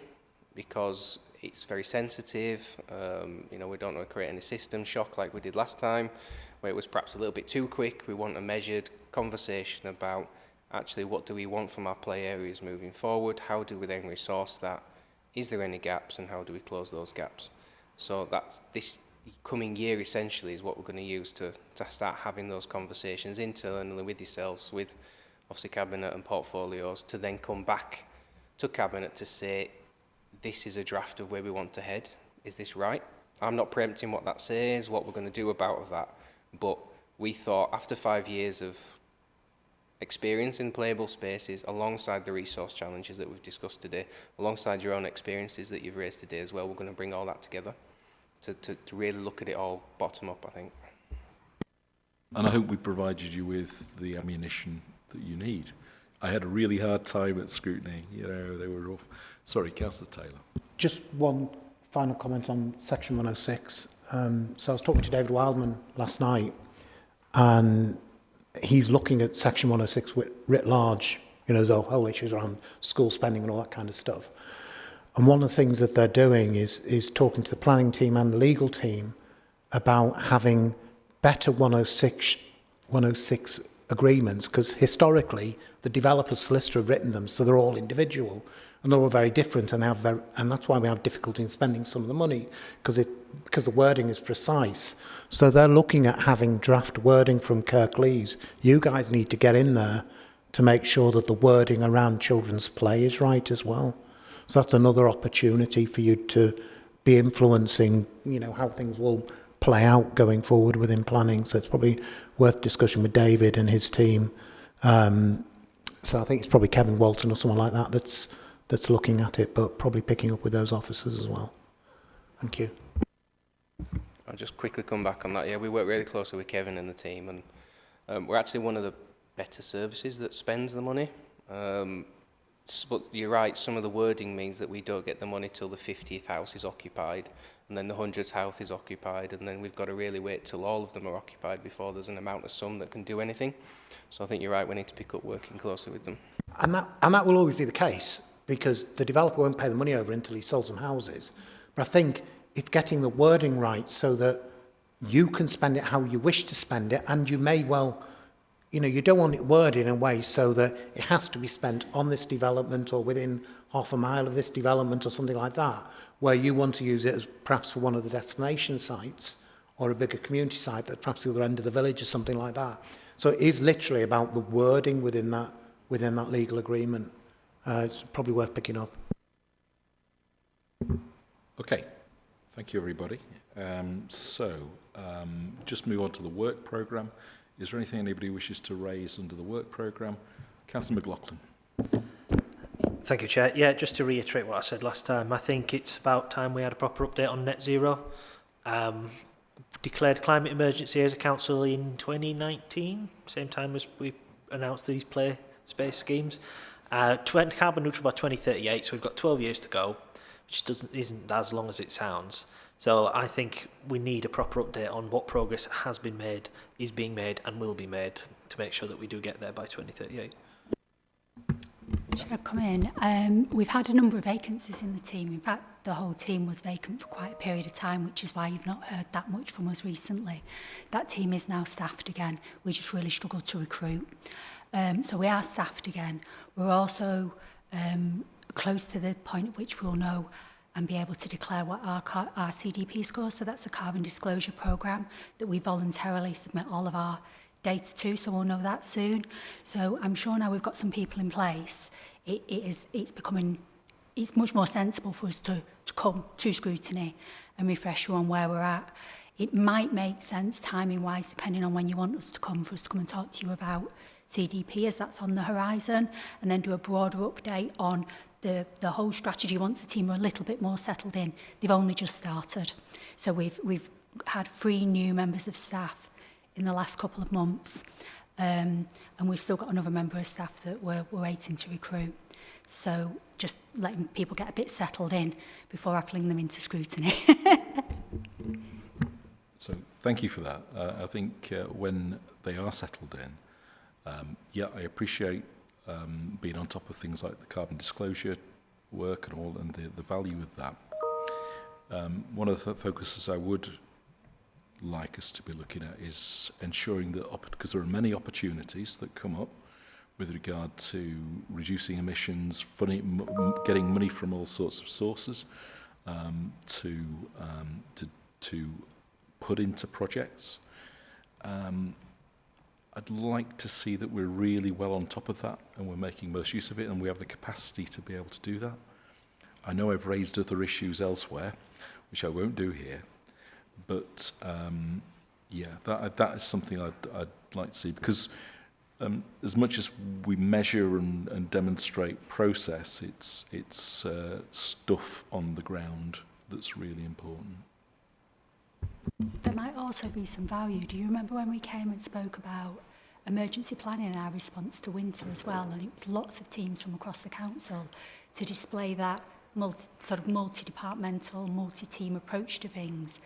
because it's very sensitive. You know, we don't want to create any system shock like we did last time, where it was perhaps a little bit too quick. We want a measured conversation about actually what do we want from our play areas moving forward, how do we then resource that, is there any gaps, and how do we close those gaps. So that's this coming year essentially is what we're going to use to start having those conversations internally with yourselves, with obviously Cabinet and portfolios, to then come back to Cabinet to say, this is a draft of where we want to head. Is this right? I'm not preempting what that says, what we're going to do about that, but we thought after 5 years of experience in playable spaces, alongside the resource challenges that we've discussed today, alongside your own experiences that you've raised today as well, we're going to bring all that together to really look at it all bottom up, I think. And I hope we provided you with the ammunition that you need. I had a really hard time at Scrutiny, you know, they were rough. Sorry, Councillor Taylor. Just one final comment on Section 106. So I was talking to David Wildman last night, and he's looking at Section 106 writ large. You know, there's whole issues around school spending and all that kind of stuff. And one of the things that they're doing is talking to the planning team and the legal team about having better 106 agreements, because historically the developer's solicitor have written them, so they're all individual and they're all very different, and and that's why we have difficulty in spending some of the money, because the wording is precise. So they're looking at having draft wording from Kirklees. You guys need to get in there to make sure that the wording around children's play is right as well. So that's another opportunity for you to be influencing, you know, how things will play out going forward within planning. So it's probably worth discussion with David and his team. So I think it's probably Kevin Walton or someone like that that's looking at it, but probably picking up with those officers as well. Thank you. I'll just quickly come back on that. Yeah, we work really closely with Kevin and the team, and we're actually one of the better services that spends the money. But you're right, some of the wording means that we don't get the money till the 50th house is occupied, and then the 100th house is occupied, and then we've got to really wait till all of them are occupied before there's an amount of sum that can do anything. So I think you're right, we need to pick up working closely with them. And that will always be the case, because the developer won't pay the money over until he sells some houses. But I think it's getting the wording right so that you can spend it how you wish to spend it, and you may well, you know, you don't want it worded in a way so that it has to be spent on this development or within half a mile of this development or something like that, where you want to use it as perhaps for one of the destination sites or a bigger community site that perhaps the other end of the village or something like that. So it is literally about the wording within that legal agreement. It's probably worth picking up. Okay, thank you everybody. Just move on to the work programme. Is there anything anybody wishes to raise under the work programme? Councillor McLaughlin. Thank you, Chair. Yeah, just to reiterate what I said last time, I think it's about time we had a proper update on net zero. declared climate emergency as a council in 2019, same time as we announced these play space schemes. Carbon neutral by 2038, so we've got 12 years to go, which isn't as long as it sounds. So I think we need a proper update on what progress has been made, is being made and will be made to make sure that we do get there by 2038. Should I come in? We've had a number of vacancies in the team. In fact, the whole team was vacant for quite a period of time, which is why you've not heard that much from us recently. That team is now staffed again. We just really struggled to recruit. So we are staffed again. We're also close to the point at which we'll know and be able to declare what our CDP scores. So that's a carbon disclosure programme that we voluntarily submit all of our data to, so we'll know that soon. So I'm sure now we've got some people in place, it's much more sensible for us to come to Scrutiny and refresh you on where we're at. It might make sense timing-wise, depending on when you want us to come, for us to come and talk to you about CDP, as that's on the horizon, and then do a broader update on the whole strategy once the team are a little bit more settled in. They've only just started. So we've had 3 new members of staff in the last couple of months, and we've still got another member of staff that we're waiting to recruit. So just letting people get a bit settled in before I fling them into Scrutiny. So thank you for that. I think when they are settled in, I appreciate being on top of things like the carbon disclosure work and all, and the value of that. One of the focuses I would like us to be looking at is ensuring that, because there are many opportunities that come up with regard to reducing emissions, getting money from all sorts of sources to put into projects. I'd like to see that we're really well on top of that and we're making most use of it and we have the capacity to be able to do that. I know I've raised other issues elsewhere, which I won't do here, but that is something I'd like to see, because as much as we measure and demonstrate process, it's stuff on the ground that's really important. There might also be some value. Do you remember when we came and spoke about emergency planning and our response to winter as well? And it was lots of teams from across the council to display that multi-departmental, multi-team approach to things.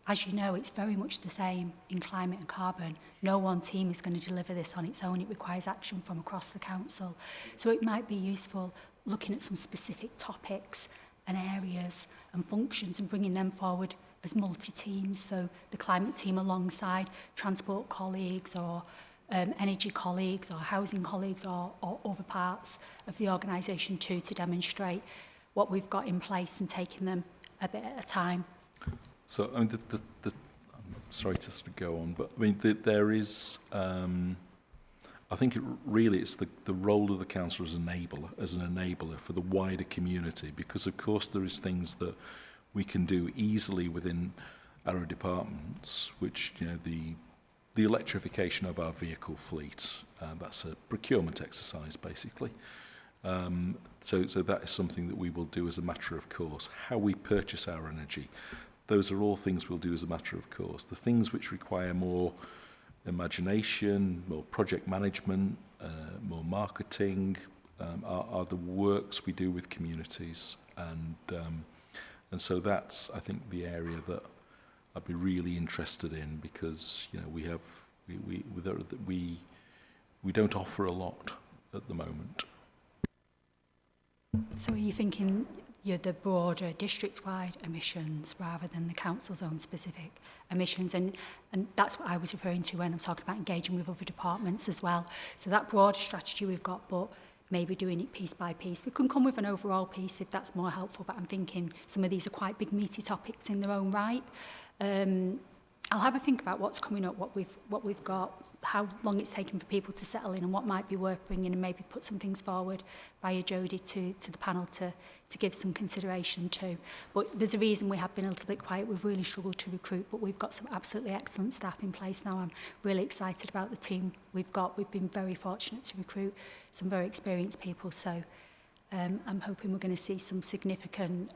As you know, it's very much the same in climate and carbon. No one team is going to deliver this on its own. It requires action from across the council. So it might be useful looking at some specific topics and areas and functions and bringing them forward as multi-teams. So the climate team alongside transport colleagues or energy colleagues or housing colleagues or other parts of the organisation too, to demonstrate what we've got in place and taking them a bit at a time. So I mean, I'm sorry to sort of go on, but I mean, there is, I think it's the role of the council as an enabler for the wider community, because of course there is things that we can do easily within our departments, which, you know, the electrification of our vehicle fleet, that's a procurement exercise basically. So that is something that we will do as a matter of course. How we purchase our energy, those are all things we'll do as a matter of course. The things which require more imagination, more project management, more marketing, are the works we do with communities, and so that's, I think, the area that I'd be really interested in, because, you know, we don't offer a lot at the moment. So are you thinking the broader district-wide emissions rather than the council's own specific emissions? And that's what I was referring to when I'm talking about engaging with other departments as well. So that broader strategy we've got, but maybe doing it piece by piece. We can come with an overall piece if that's more helpful, but I'm thinking some of these are quite big meaty topics in their own right. I'll have a think about what's coming up, what we've got, how long it's taken for people to settle in, and what might be worth bringing, and maybe put some things forward via Jodie to the panel to give some consideration to. But there's a reason we have been a little bit quiet. We've really struggled to recruit, but we've got some absolutely excellent staff in place now. I'm really excited about the team we've got. We've been very fortunate to recruit some very experienced people, so I'm hoping we're going to see some significant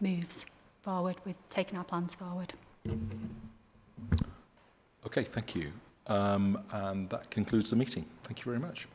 moves forward with taking our plans forward. Okay, thank you. And that concludes the meeting. Thank you very much.